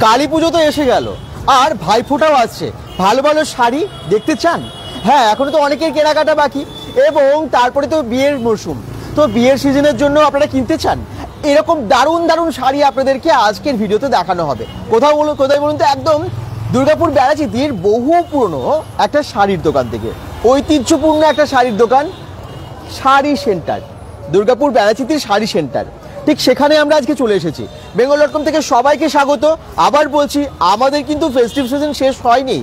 কালী পুজো তো এসে গেল, আর ভাইফোঁটাও আসছে। ভালো ভালো শাড়ি দেখতে চান? হ্যাঁ, এখনো তো অনেকের কেনাকাটা বাকি, এবং তারপরে তো বিয়ের মরশুম, তো বিয়ের সিজনের জন্য আপনারা কিনতে চান। এরকম দারুণ দারুণ শাড়ি আপনাদেরকে আজকের ভিডিওতে দেখানো হবে। কোথায় বলুন তো, একদম দুর্গাপুর বেড়াচিতির বহু পুরনো একটা শাড়ির দোকান থেকে, ঐতিহ্যপূর্ণ একটা শাড়ির দোকান, শাড়ি সেন্টার, দুর্গাপুর বেড়াচিতির শাড়ি সেন্টার। ঠিক সেখানে আমরা আজকে চলে এসেছি। bengal.com থেকে সবাইকে স্বাগত। আবার বলছি, আমাদের কিন্তু ফেস্টিভ সিজন শেষ হয়নি।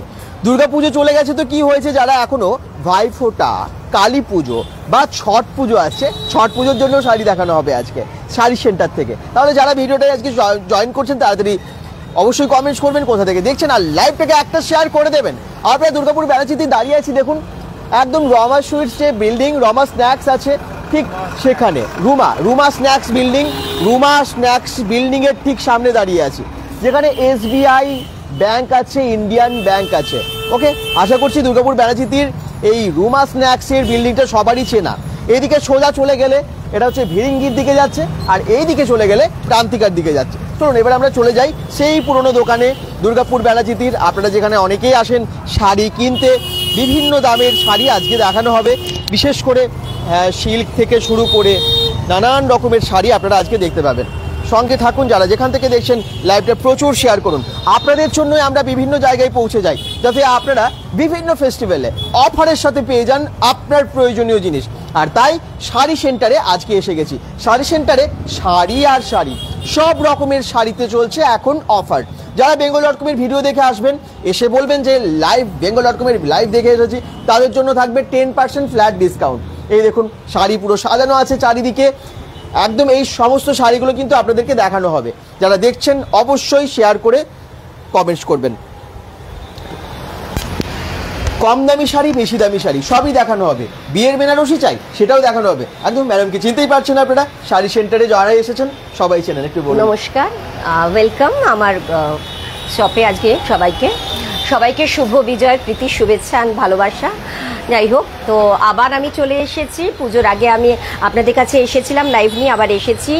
দুর্গাপুজো চলে গেছে তো কি হয়েছে, যারা এখনো ভাইফোঁটা, কালী পুজো বা ছট পুজো আসছে, ছট পুজোর জন্য শাড়ি দেখানো হবে আজকে শাড়ি সেন্টার থেকে। তাহলে যারা ভিডিওটা আজকে জয়েন করছেন তাড়াতাড়ি অবশ্যই কমেন্টস করবেন কোথা থেকে দেখছেন, আর লাইভটাকে একটা শেয়ার করে দেবেন। আমরা দুর্গাপুর বেড়াচিতি দাঁড়িয়ে আছি, দেখুন একদম রমা সুইটস যে বিল্ডিং, রমা স্ন্যাক্স আছে ঠিক সেখানে, রুমা স্ন্যাক্স বিল্ডিং এর ঠিক সামনে দাঁড়িয়ে আছি, যেখানে SBI ব্যাংক আছে, ইন্ডিয়ান ব্যাংক আছে। ওকে, আশা করছি দুর্গাপুর বেড়াচিতির এই রুমা স্ন্যাক্সের বিল্ডিংটা সবারই চেনা। এইদিকে সোজা চলে গেলে এটা হচ্ছে ভিরিঙ্গির দিকে যাচ্ছে, আর এই দিকে চলে গেলে ক্রান্তিকার দিকে যাচ্ছে। চলুন এবার আমরা চলে যাই সেই পুরনো দোকানে, দুর্গাপুর বেড়াচিতির। আপনারা যেখানে অনেকেই আসেন শাড়ি কিনতে, বিভিন্ন দামের শাড়ি আজকে দেখানো হবে। বিশেষ করে সিল্ক থেকে শুরু করে নানান রকমের শাড়ি আপনারা আজকে দেখতে পাবেন। সঙ্গে থাকুন, যারা যেখান থেকে দেখছেন লাইভটা প্রচুর শেয়ার করুন। আপনাদের জন্যই আমরা বিভিন্ন জায়গায় পৌঁছে যাই, যাতে আপনারা বিভিন্ন ফেস্টিভ্যালে অফারের সাথে পেয়ে যান আপনার প্রয়োজনীয় জিনিস। আর তাই শাড়ি সেন্টারে আজকে এসে গেছি। শাড়ি সেন্টারে শাড়ি আর শাড়ি, সব রকমের শাড়িতে চলছে এখন অফার। যারা bengal.com এর ভিডিও দেখে আসবেন, এসে বলবেন যে লাইভ bengal.com এর লাইভ দেখে এসেছি, তাদের জন্য থাকবে 10% ফ্ল্যাট ডিসকাউন্ট। এই দেখুন শাড়ি পুরো সাজানো আছে চারিদিকে, একদম এই সমস্ত শাড়িগুলো কিন্তু আপনাদেরকে দেখানো হবে। যারা দেখছেন অবশ্যই শেয়ার করে কমেন্টস করবেন। কম দামি শাড়ি, বেশি দামি শাড়ি সবই দেখানো হবে। বিয়ের বেনারসি চাই, সেটাও দেখানো হবে। একদম ম্যাডামকে চিনতেই পারছেন আপনারা, শাড়ি সেন্টারে যারা এসেছেন সবাই চেনেন, একটু বলুন। নমস্কার, ওয়েলকাম আমার শপে। আজকে সবাইকে শুভ বিজয়, প্রীতি, শুভেচ্ছা আর ভালোবাসা। যাই হোক, তো আবার আমি চলে এসেছি। পুজোর আগে আমি আপনাদের কাছে এসেছিলাম লাইভ নিয়ে, আবার এসেছি।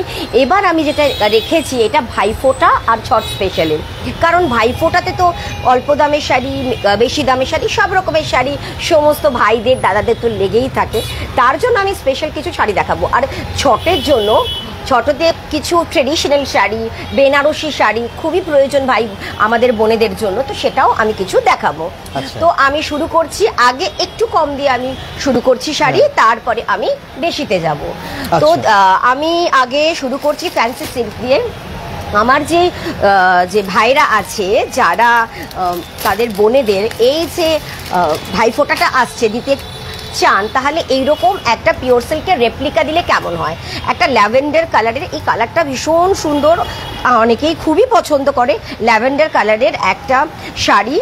এবার আমি যেটা রেখেছি, এটা ভাইফোঁটা আর ছট স্পেশালের। কারণ ভাইফোঁটাতে তো অল্প দামের শাড়ি, বেশি দামের শাড়ি, সব রকমের শাড়ি সমস্ত ভাইদের দাদাদের তো লেগেই থাকে। তার জন্য আমি স্পেশাল কিছু শাড়ি দেখাবো। আর ছটের জন্য, ছটতে কিছু ট্রেডিশনাল শাড়ি, বেনারসি শাড়ি খুবই প্রয়োজন ভাই আমাদের বোনেদের জন্য, তো সেটাও আমি কিছু দেখাবো। তো আমি শুরু করছি, আগে একটু কম দিয়ে আমি শুরু করছি শাড়ি, তারপরে আমি বেশিতে যাব। তো আমি আগে শুরু করছি ফ্যান্সি সিল্ক দিয়ে। আমার যে ভাইরা আছে, যারা তাদের বোনেদের এই যে ভাইফোঁটাটা আসছে দিতে চান, তাহলে এইরকম একটা পিওর সিল্কের রেপ্লিকা দিলে কেমন হয়। একটা ল্যাভেন্ডার কালারের, এই কালারটা ভীষণ সুন্দর, অনেকেই খুবই পছন্দ করে। ল্যাভেন্ডার কালারের একটা শাড়ি,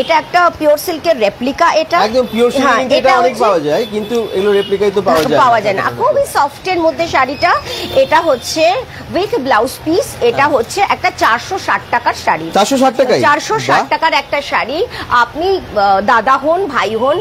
এটা একটা পিওর সিল্কের রেপ্লিকা। এটা একদম পিওর সিল্ক, এটা অনেক পাওয়া যায়, কিন্তু এগুলো রেপ্লিকাই তো পাওয়া যায় না। খুবই সফটের মধ্যে শাড়িটা। এটা হচ্ছে উইথ ব্লাউজ পিস। এটা হচ্ছে একটা 460 টাকার শাড়ি। 460 টাকার একটা শাড়ি। আপনি দাদা হন, ভাই হন,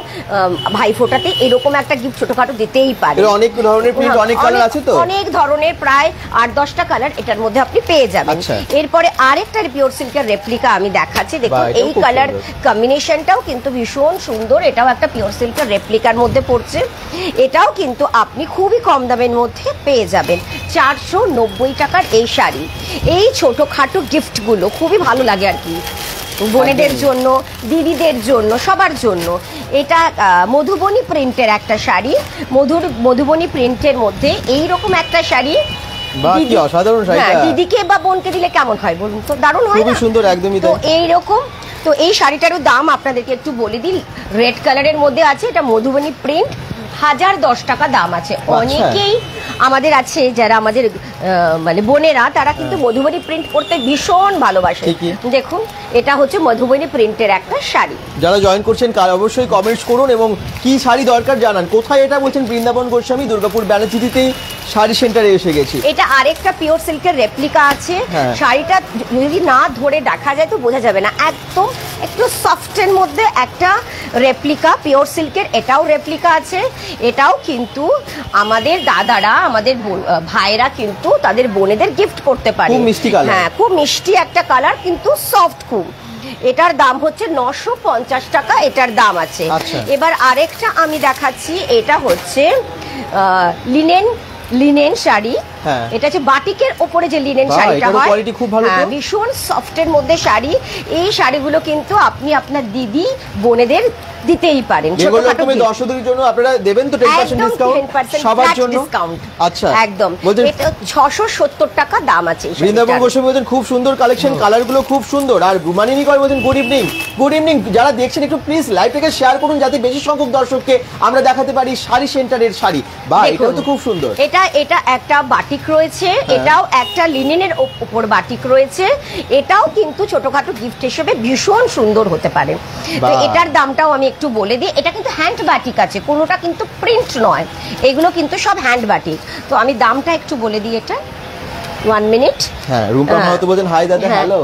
ভাইফোঁটাতে এরকম একটা গিফট ছোটখাটো দিতেই পারে। অনেক ধরনের প্রিন্ট, অনেক কালার আছে, তো অনেক ধরনের, প্রায় 8-10টা কালার এটার মধ্যে আপনি পেয়ে যাবেন। এরপরে আরেকটা পিওর সিল্কের রেপ্লিকা আমি দেখাচ্ছি। দেখুন এই কালার কম্বিনেশনটাও কিন্তু ভীষণ সুন্দর। এটাও একটা পিওর সিল্কের রেপ্লিকার মধ্যে পড়ছে। এটাও কিন্তু আপনি খুবই কম দামের মধ্যে পেয়ে যাবেন। 490 টাকার এই শাড়ি। এই ছোটখাটো গিফটগুলো খুবই ভালো লাগে আর কি, বোনেদের জন্য, দিদিদের জন্য, সবার জন্য। এটা মধুবনী প্রিন্টের একটা শাড়ি। মধুবনী প্রিন্টের মধ্যে এইরকম একটা শাড়ি দিদিকে বা বোনকে দিলে কেমন হয় বলুন তো? দারুণ হয়, খুবই সুন্দর, একদমই। তো এইরকম, তো এই শাড়িটারও দাম আপনাদেরকে একটু বলে দিই। রেড কালারের মধ্যে আছে, এটা মধুবনী প্রিন্ট, 1010 টাকা দাম আছে। অনেকেই আমাদের আছে যারা আমাদের মানে বোনেরা, তারা কিন্তু মধুবনী প্রিন্ট করতে ভীষণ ভালোবাসে। দেখুন এটা হচ্ছে মধুবনী প্রিন্টের একটা শাড়ি। যারা জয়েন করছেন অবশ্যই কমেন্টস করুন এবং কি শাড়ি দরকার জানান। কোথায় এটা বলছেন? বৃন্দাবন গোস্বামী, দুর্গাপুর বেনাচিতিতেই শাড়ি সেন্টারে এসে গেছি। এটা আরেকটা পিওর সিল্কের রেপ্লিকা আছে। শাড়িটা যদি না ধরে দেখা যায় তো বোঝা যাবে না। একদম একটু সফটের মধ্যে একটা রেপ্লিকা পিওর সিল্কের, এটাও রেপ্লিকা আছে। এটাও কিন্তু আমাদের দাদারা, আমাদের ভাইরা কিন্তু তাদের বোনেদের গিফট করতে পারে। খুব মিষ্টি কালার। হ্যাঁ, খুব মিষ্টি একটা কালার, কিন্তু সফট খুব। এটার দাম হচ্ছে 950 টাকা, এটার দাম আছে। এবার আরেকটা আমি দেখাচ্ছি, এটা হচ্ছে লিনেন শাড়ি। এটা হচ্ছে বাটিকের ওপরে যে লিনেন শাড়িটা হয়, ভীষণ সফটের মধ্যে শাড়ি। এই শাড়িগুলো কিন্তু আপনি আপনার দিদি বোনেদের দিতেই পারেন। ছোটখাটো দর্শকদের জন্য আপনারা দেবেন তো 10% ডিসকাউন্ট সবার জন্য। আচ্ছা, একদম। এটা 670 টাকা দাম আছে। বৃন্দাবন গোস্বামী বলেন খুব সুন্দর কালেকশন, কালারগুলো খুব সুন্দর। আর রুমানিনী কর বলেন গুড ইভিনিং। Good evening. যারা দেখছেন একটু প্লিজ লাইভটাকে শেয়ার করুন, যাতে বেশি সংখ্যক দর্শককে আমরা দেখাতে পারি শাড়ি সেন্টারের শাড়ি। বা এটাও তো খুব সুন্দর। এটা একটা বাটিক রয়েছে, এটাও একটা লিনেনের উপর বাটিক রয়েছে। এটাও কিন্তু ছোটখাটো গিফট হিসেবে ভীষণ সুন্দর হতে পারে। তো এটার দামটাও আমি একটু বলে দিই। এটা কিন্তু হ্যান্ড বাটিক আছে, কোনোটা কিন্তু প্রিন্ট নয়, এগুলো কিন্তু সব হ্যান্ড বাটিক। তো আমি দামটা একটু বলে দিই। এটা 1 মিনিট। হ্যাঁ, রুম্পা মাহাতো বলেন হাই দাদা, হ্যালো।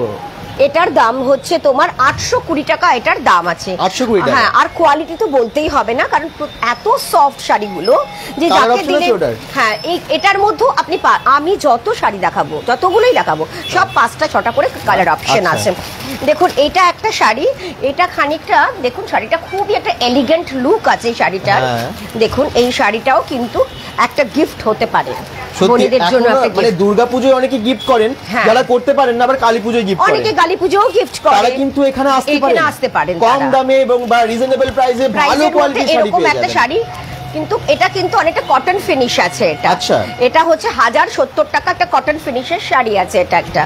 এটার দাম হচ্ছে তোমার 820 টাকা, এটার দাম আছে 820 টাকা। হ্যাঁ, আর কোয়ালিটি তো বলতেই হবে না, কারণ এত সফট শাড়িগুলো যে যাকে দিলে। হ্যাঁ, এটার মধ্যে আপনি আমি যত শাড়ি দেখাবো, যতগুলোই দেখাবো, সব 5টা 6টা করে কালার অপশন আছে। দেখুন, এটা একটা শাড়ি, এটা খানিকটা দেখুন, শাড়িটা খুবই একটা এলিগেন্ট লুক আছে এই শাড়িটার। দেখুন, এই শাড়িটাও কিন্তু একটা গিফট হতে পারে বোনেদের জন্য। মানে দুর্গাপূজায় অনেকে গিফট করেন, যারা করতে পারেন না আবার কালী পূজায় গিফট করেন, অনেকে কালী পূজাও গিফট করে, তারা কিন্তু এখানে আসতে পারেন কম দামে এবং বা রিজনেবল প্রাইসে ভালো কোয়ালিটির শাড়ি পেয়ে যাবেন। শাড়ি কিন্তু এটা কিন্তু অনেকটা কটন ফিনিশ আছে। এটা হচ্ছে 1070 টাকা একটা কটন ফিনিশের শাড়ি আছে এটা একটা।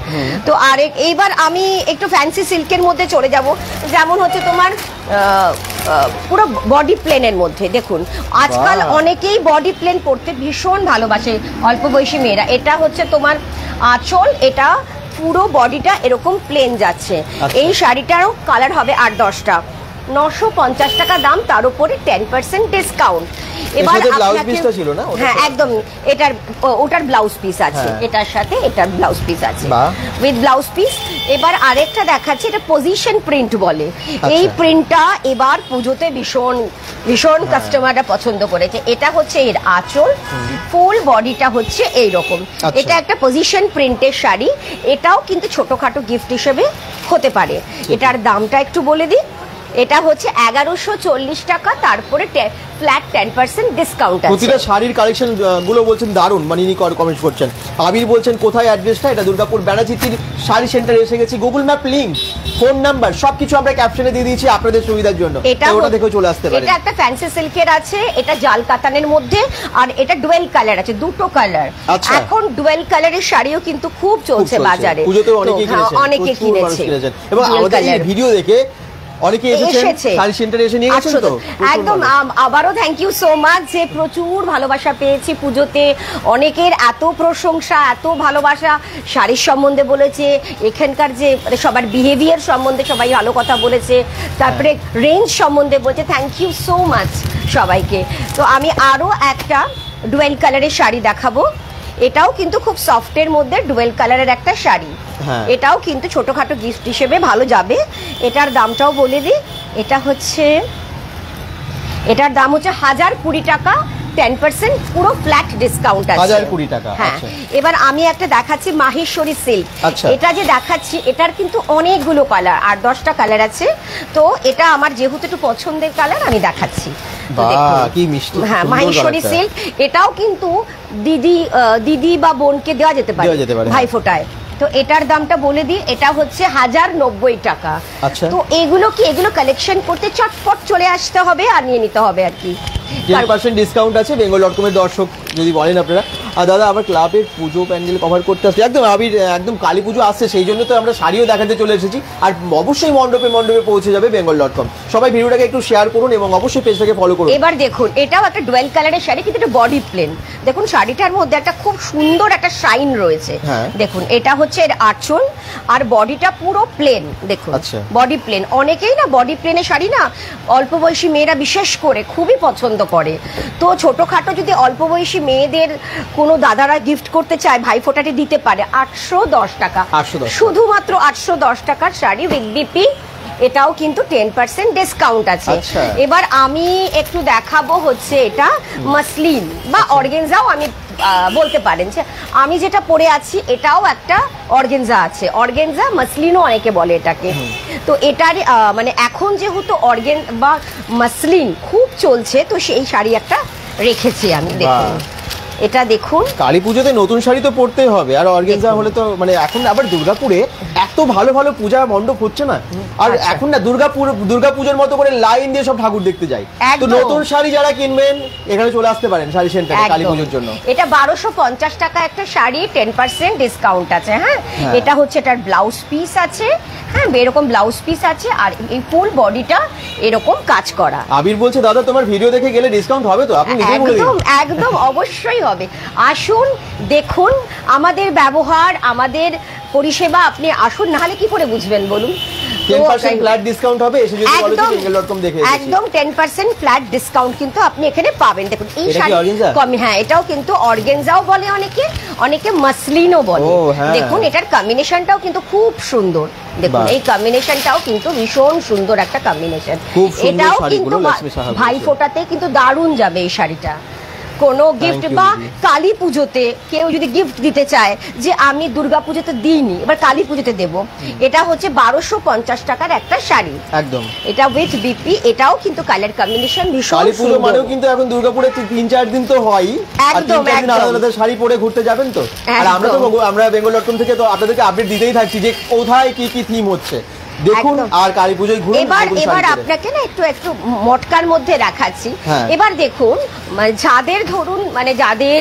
তো আর এইবার আমি একটু ফ্যান্সি সিল্কের মধ্যে চলে যাব। যেমন হচ্ছে তোমার পুরো বডি প্লেনের মধ্যে। দেখুন, আজকাল অনেকেই বডি প্লেন পরতে ভীষণ ভালোবাসে, অল্প বয়সী মেয়েরা। এটা হচ্ছে তোমার আঁচল, এটা পুরো বডিটা এরকম প্লেন যাচ্ছে। এই শাড়িটারও কালার হবে 8-10টা, 950 টাকা দাম, তার উপরে 10% ডিসকাউন্ট। এবার হ্যাঁ, একদম ওটার ব্লাউজ পিস আছে, এটার সাথে এটার ব্লাউজ পিস আছে উইথ ব্লাউজ পিস। এবার আরেকটা দেখাচ্ছি, এটা পজিশন প্রিন্ট বলে। এই প্রিন্টটা এবার পুজোতে ভীষণ ভীষণ কাস্টমাররা পছন্দ করেছে। এটা হচ্ছে এর আঁচল, ফুল বডিটা হচ্ছে এইরকম। এটা একটা পজিশন প্রিন্টের শাড়ি, এটাও কিন্তু ছোটখাটো গিফট হিসেবে হতে পারে। এটার দামটা একটু বলে দিই। এটা হচ্ছে 1140 টাকা, তারপরে ফ্ল্যাট 10% ডিসকাউন্ট আছে। প্রতিটা শাড়ির কালেকশন গুলো বলছেন দারুণ, মানিনি কমেন্ট করছেন। আবির বলছেন কোথায় অ্যাড্রেসটা, এটা দুর্গাপুর ব্যানাচিতির শাড়ি সেন্টারে এসে গেছি। Google map link, phone number সবকিছু আমরা ক্যাপশনে দিয়ে দিয়েছি আপনাদের সুবিধার জন্য, ওটা দেখেও চলে আসতে পারেন। এটা একটা ফ্যান্সি সিল্কের আছে, এটা জাল কাতানের মধ্যে, আর এটা ডুয়েল কালার আছে, দুটো কালার। এখন ডুয়েল কালারের শাড়িও কিন্তু খুব চলছে বাজারে, পুজোতেও অনেকে কিনেছে। এবং আমাদের এই ভিডিও দেখে অনেকে এসেছে শাড়ি সেন্টারে এসে নিয়ে গেছেন। তো একদম আবারও থ্যাংক ইউ সো মাচ, যে প্রচুর ভালোবাসা পেয়েছি পুজোতে। অনেকের এত প্রশংসা, এত ভালোবাসা, শাড়ির সম্বন্ধে বলেছে, এখানকার যে সবার বিহেভিয়ার সম্বন্ধে সবাই ভালো কথা বলেছে, তারপরে রেঞ্জ সম্বন্ধে বলেছে। থ্যাংক ইউ সো মাচ সবাইকে। তো আমি আরো একটা ডুয়েল কালারের শাড়ি দেখাবো। এটাও কিন্তু খুব সফটের মধ্যে ডুয়েল কালারের একটা শাড়ি। এটাও কিন্তু ছোটখাটো গিফট হিসেবে ভালো যাবে। এটার দামটাও বলে দিই। এটার দাম হচ্ছে 1020 টাকা, 10% পুরো ফ্ল্যাট ডিসকাউন্ট আছে। 1020 টাকা। হ্যাঁ, এবার আমি একটা দেখাচ্ছি মাহেশ্বরী সিল্ক। এটা যে দেখাচ্ছি, এটার কিন্তু অনেকগুলো কালার, 8-10টা কালার আছে। তো এটা আমার যেহেতু একটু পছন্দের কালার, আমি দেখাচ্ছি। হ্যাঁ, মাহেশ্বরী সিল্ক, এটাও কিন্তু দিদি বা বোনকে দেওয়া যেতে পারে ভাইফোঁটায়। তো এটার দামটা বলে দিই। এটা হচ্ছে 1090 টাকা। তো এগুলো কালেকশন করতে চটপট চলে আসতে হবে আর নিয়ে নিতে হবে আর কি। 10% ডিসকাউন্ট আছে bengal.com এর দর্শক যদি বলেন আপনারা। আর দাদা আবার ক্লাবের পুজো প্যান্ডেল কভার করতে আসছে, একদম আবির, একদম কালী পুজো আসছে, সেই জন্য তো আমরা শাড়িও দেখাতে চলে এসেছি। আর অবশ্যই মণ্ডপে পৌঁছে যাবে bengal.com। সবাই ভিডিওটাকে একটু শেয়ার করুন এবং অবশ্যই পেজটাকে ফলো করুন। এবার দেখুন, এটাও একটা ডুয়েল কালারের শাড়ি, কিন্তু এটা বডি প্লেন। দেখুন, শাড়িটার মধ্যে একটা খুব সুন্দর একটা শাইন রয়েছে। দেখুন, এটা হচ্ছে এর আঁচল, আর বডিটা পুরো প্লেন। দেখুন, বডি প্লেন। অনেকেই না বডি প্লেনের শাড়ি না, অল্প বয়সী মেয়েরা বিশেষ করে খুবই পছন্দ করে। তো ছোটখাটো যদি অল্প বয়সী মেয়েদের কোনো দাদারা গিফট করতে চায়, ভাইফোঁটাতে দিতে পারে। 810 টাকা, শুধুমাত্র 810 টাকার শাড়ি উইথ বিপি। এটাও কিন্তু 10% ডিসকাউন্ট আছে। এবার আমি একটু দেখাবো হচ্ছে এটা মাসলিন বা অর্গেনজাও আমি বলতে পারেন যে আমি যেটা পরে আছি এটাও একটা অর্গেনজা আছে, অর্গেনজা মাসলিনও অনেকে বলে এটাকে। তো এটার মানে এখন যেহেতু অর্গেন বা মাসলিন খুব চলছে, তো সেই শাড়ি একটা রেখেছি আমি। দেখুন এটা দেখুন, কালী পুজোতে নতুন শাড়ি তো পরতেই হবে, আর অর্গেনজা হলে তো মানে এখন আবার দুর্গাপুরে এত ভালো ভালো পূজা মণ্ডপ হচ্ছে না, আর এখন না দুর্গাপুজোর মতো করে লাইন দিয়ে সব ঠাকুর দেখতে যাই। তো নতুন শাড়ি যারা কিনবেন এখানে চলে আসতে পারেন শাড়ি সেন্টারে কালী পুজোর জন্য। এটা 1250 টাকা একটা শাড়ি, 10% ডিসকাউন্ট আছে। হ্যাঁ, এটা হচ্ছে এটার ব্লাউজ পিস আছে, হ্যাঁ এরকম ব্লাউজ পিস আছে, আর এই ফুল বডিটা এরকম কাজ করা। আবির বলছে দাদা তোমার ভিডিও দেখে গেলে ডিসকাউন্ট হবে তো? আপনি নিজেই বলে দিন। একদম একদম অবশ্যই হবে। আসুন দেখুন আমাদের ব্যবহার, আমাদের পরিষেবা, আপনি আসুন, না হলে কি করে বুঝবেন বলুন? 10% ফ্ল্যাট ডিসকাউন্ট হবে, এসে যদি বলো যে বেঙ্গল.com দেখে এসেছি। একদম 10% ফ্ল্যাট ডিসকাউন্ট কিন্তু আপনি এখানে পাবেন। দেখুন এই শাড়ি কমি, হ্যাঁ এটাও কিন্তু অর্গেনজাও বলে অনেকে, অনেকে মাসলিনও বলে। দেখুন এটার কম্বিনেশনটাও কিন্তু খুব সুন্দর। দেখুন এই কম্বিনেশনটাও কিন্তু ভীষণ সুন্দর একটা কম্বিনেশন। এটাও কিন্তু ভাইফোঁটাতে কিন্তু দারুণ যাবে এই শাড়িটা। কোনো গিফট বা কালী পুজোতে কেউ যদি গিফট দিতে চায় যে আমি দুর্গা পুজোতে দিইনি, এবার কালী পুজোতে দেব, এটা হচ্ছে 1250 টাকার একটা শাড়ি। একদম এটা উইথ বিপি, এটাও কিন্তু কালার কম্বিনেশন ভীষণ কালী পুজো মানেও কিন্তু এখন দুর্গাপুরে 3-4 দিন তো হয়, একদম আলাদা শাড়ি পরে ঘুরতে যাবেন তো। আর আমরা বেঙ্গল.com থেকে তো আপনাদেরকে আপডেট দিতেই থাকছি যে কোথায় কি কি থিম হচ্ছে। দেখুন আর কালী পুজোয় ঘুরে এবার আপনাকে না একটু মটকার মধ্যে দেখাচ্ছি। এবার দেখুন যাদের ধরুন মানে যাদের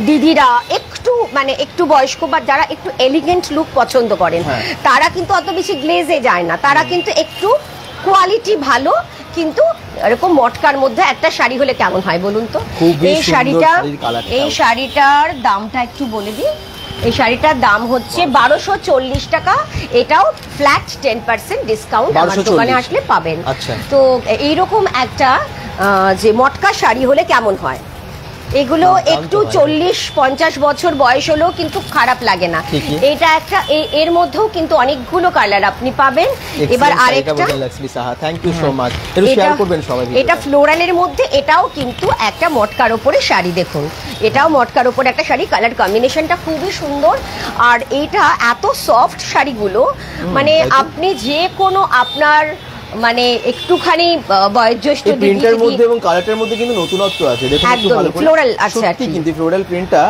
দিদিরা একটু বয়স্ক বা যারা একটু এলিগেন্ট লুক পছন্দ করেন, তারা কিন্তু অত বেশি গ্লেজে যায় না, তারা কিন্তু একটু কোয়ালিটি ভালো, কিন্তু এরকম মটকার মধ্যে একটা শাড়ি হলে কেমন হয় বলুন তো? এই শাড়িটার দামটা একটু বলে দিই। এই শাড়িটার দাম হচ্ছে 1240 টাকা, এটাও ফ্ল্যাট 10% ডিসকাউন্ট আমার দোকানে আসলে পাবেন। তো এইরকম একটা যে মটকা শাড়ি হলে কেমন হয়, এগুলো একটু 40-50 বছর বয়স হলেও কিন্তু খারাপ লাগে না। এটা একটা এর মধ্যেও কিন্তু অনেকগুলো কালার আপনি পাবেন। এবার আরেকটা, থ্যাংক ইউ সো মাচ, এটা শেয়ার করবেন সবাই। এটা ফ্লোরালের মধ্যে, এটাও কিন্তু একটা মটকার উপরে শাড়ি। দেখুন এটাও মটকার উপরে একটা শাড়ি, কালার কম্বিনেশনটা খুবই সুন্দর। আর এইটা এত সফট শাড়িগুলো, মানে আপনি যে কোনো আপনার মানে একটুখানি বয়োজ্যেষ্ঠ প্রিন্টের মধ্যে এবং কালারটার মধ্যে কিন্তু নতুনত্ব আছে। দেখুন একটু ভালো করে ফ্লোরাল আছে আর কি, কিন্তু ফ্লোরাল প্রিন্টটা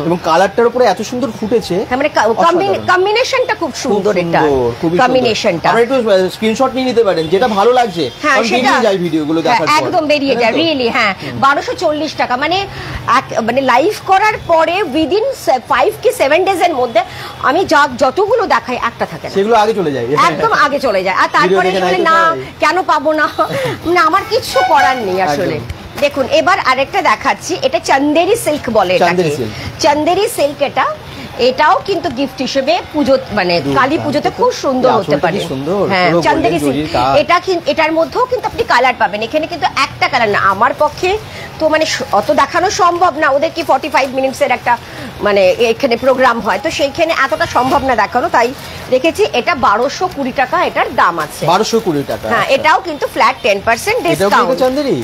এবং কালারটার উপরে এত সুন্দর ফুটেছে, মানে কম্বিনেশনটা খুব সুন্দর। এটা কম্বিনেশনটা আমরা একটু স্ক্রিনশট নিয়ে নিতে পারেন যেটা ভালো লাগছে, কারণ বেরিয়ে যায় ভিডিওগুলো দেখার পর, একদম বেরিয়ে যায় রিয়েলি। হ্যাঁ 1240 টাকা, মানে লাইভ করার পরে উইদিন 5 কি 7 ডেজ এর মধ্যে আমি যতগুলো দেখাই একটা থাকে না, সেগুলো আগে চলে যায়, একদম আগে চলে যায়। আর তারপরে না কেন পাবো না, মানে আমার কিছু করার নেই আসলে। দেখুন এবার আরেকটা দেখাচ্ছি, এটা চন্দেরি সিল্ক বলে, চন্দেরি সিল্ক। এটাও কিন্তু গিফট হিসেবে পুজো মানে কালী পুজোতে খুব সুন্দর হতে পারে। হ্যাঁ চন্দেরি সিল্ক, এটার মধ্যেও কিন্তু আপনি কালার পাবেন। এখানে কিন্তু একটা কালার না, আমার পক্ষে তো মানে অত দেখানো সম্ভব না, ওদের কি 45 মিনিটসের একটা মানে এখানে প্রোগ্রাম হয়, তো সেইখানে এতটা সম্ভব না দেখানো, তাই রেখেছি। এটা 1220 টাকা এটার দাম আছে, 1220 টাকা। হ্যাঁ এটাও কিন্তু ফ্ল্যাট 10% ডিসকাউন্ট।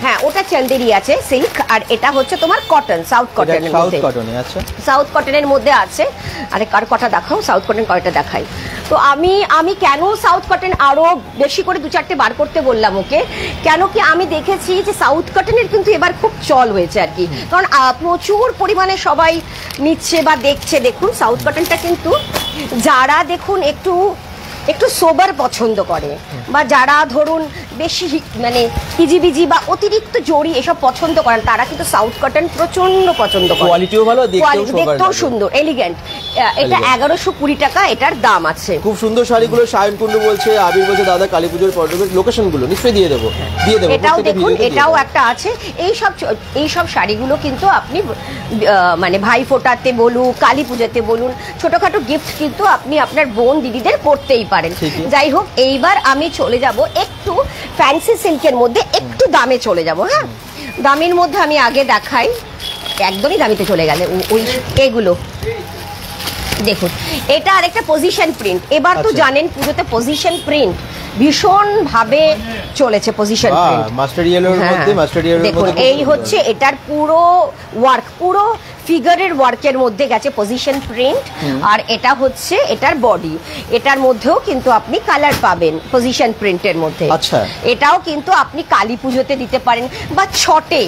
হ্যাঁ ওটা চন্দেরি আছে সিল্ক, আর এটা হচ্ছে তোমার কটন, সাউথ কটনের মধ্যে। সাউথ কটনের মধ্যে আছে। আরে কার কটা দেখাও, সাউথ কটন কয়টা দেখাই। তো আমি কেন সাউথ কটন আরো বেশি করে 2-4টে বার করতে বললাম ওকে, কেন কি আমি দেখেছি যে সাউথ কটনের কিন্তু এবার খুব চল হয়েছে আর কি, কারণ প্রচুর পরিমাণে সবাই নিচ্ছে বা দেখছে। দেখুন সাউথ কটনটা কিন্তু যারা দেখুন একটু সোবার পছন্দ করে, বা যারা ধরুন বেশি মানে ইজিবিজি বা অতিরিক্ত জড়ি এসব পছন্দ করেন, তারা কিন্তু সাউথ কটন প্রচন্ড পছন্দ করে। কোয়ালিটিও ভালো, দেখতেও সুন্দর, এলিগেন্ট। এটা 1120 টাকা এটার দাম আছে। খুব সুন্দর শাড়িগুলো সায়ন কুন্ডু বলছে, আবির বলছে দাদা কালী পুজোর লোকেশন গুলো নিশ্চয়ই দিয়ে দেবো। এটাও দেখুন, এটাও একটা আছে। এইসব শাড়িগুলো কিন্তু আপনি মানে ভাই ফোটাতে বলুন, কালী পুজোতে বলুন, ছোটখাটো গিফট কিন্তু আপনি আপনার বোন দিদিদের পড়তেই পারেন। যাই হোক, এইবার আমি চলে যাব একটু ফ্যান্সি সিল্কের মধ্যে, একটু দামে চলে যাব। হ্যাঁ দামের মধ্যে আমি আগে দেখাই, একদমই দামিতে চলে গেলে ওই এগুলো দেখুন এটা আরেকটা পজিশন প্রিন্ট। এবার তো আচ্ছা। জানেন পুজোতে পজিশন প্রিন্ট ভীষণ ভাবে চলেছে পজিশন প্রিন্ট। মাস্টার ইয়েলোর মধ্যে মাস্টার ইয়েলোর দেখুন মধ্যে এই হচ্ছে এটার পুরো ওয়ার্ক, পুরো ফিগারের ওয়ার্কের মধ্যে গেছে পজিশন প্রিন্ট। আর এটা হচ্ছে এটার বডি, এটার মধ্যেও কিন্তু আপনি কালার পাবেন পজিশন প্রিন্টের মধ্যে। আচ্ছা। এটাও কিন্তু আপনি কালী পুজোতে দিতে পারেন বা ছটে।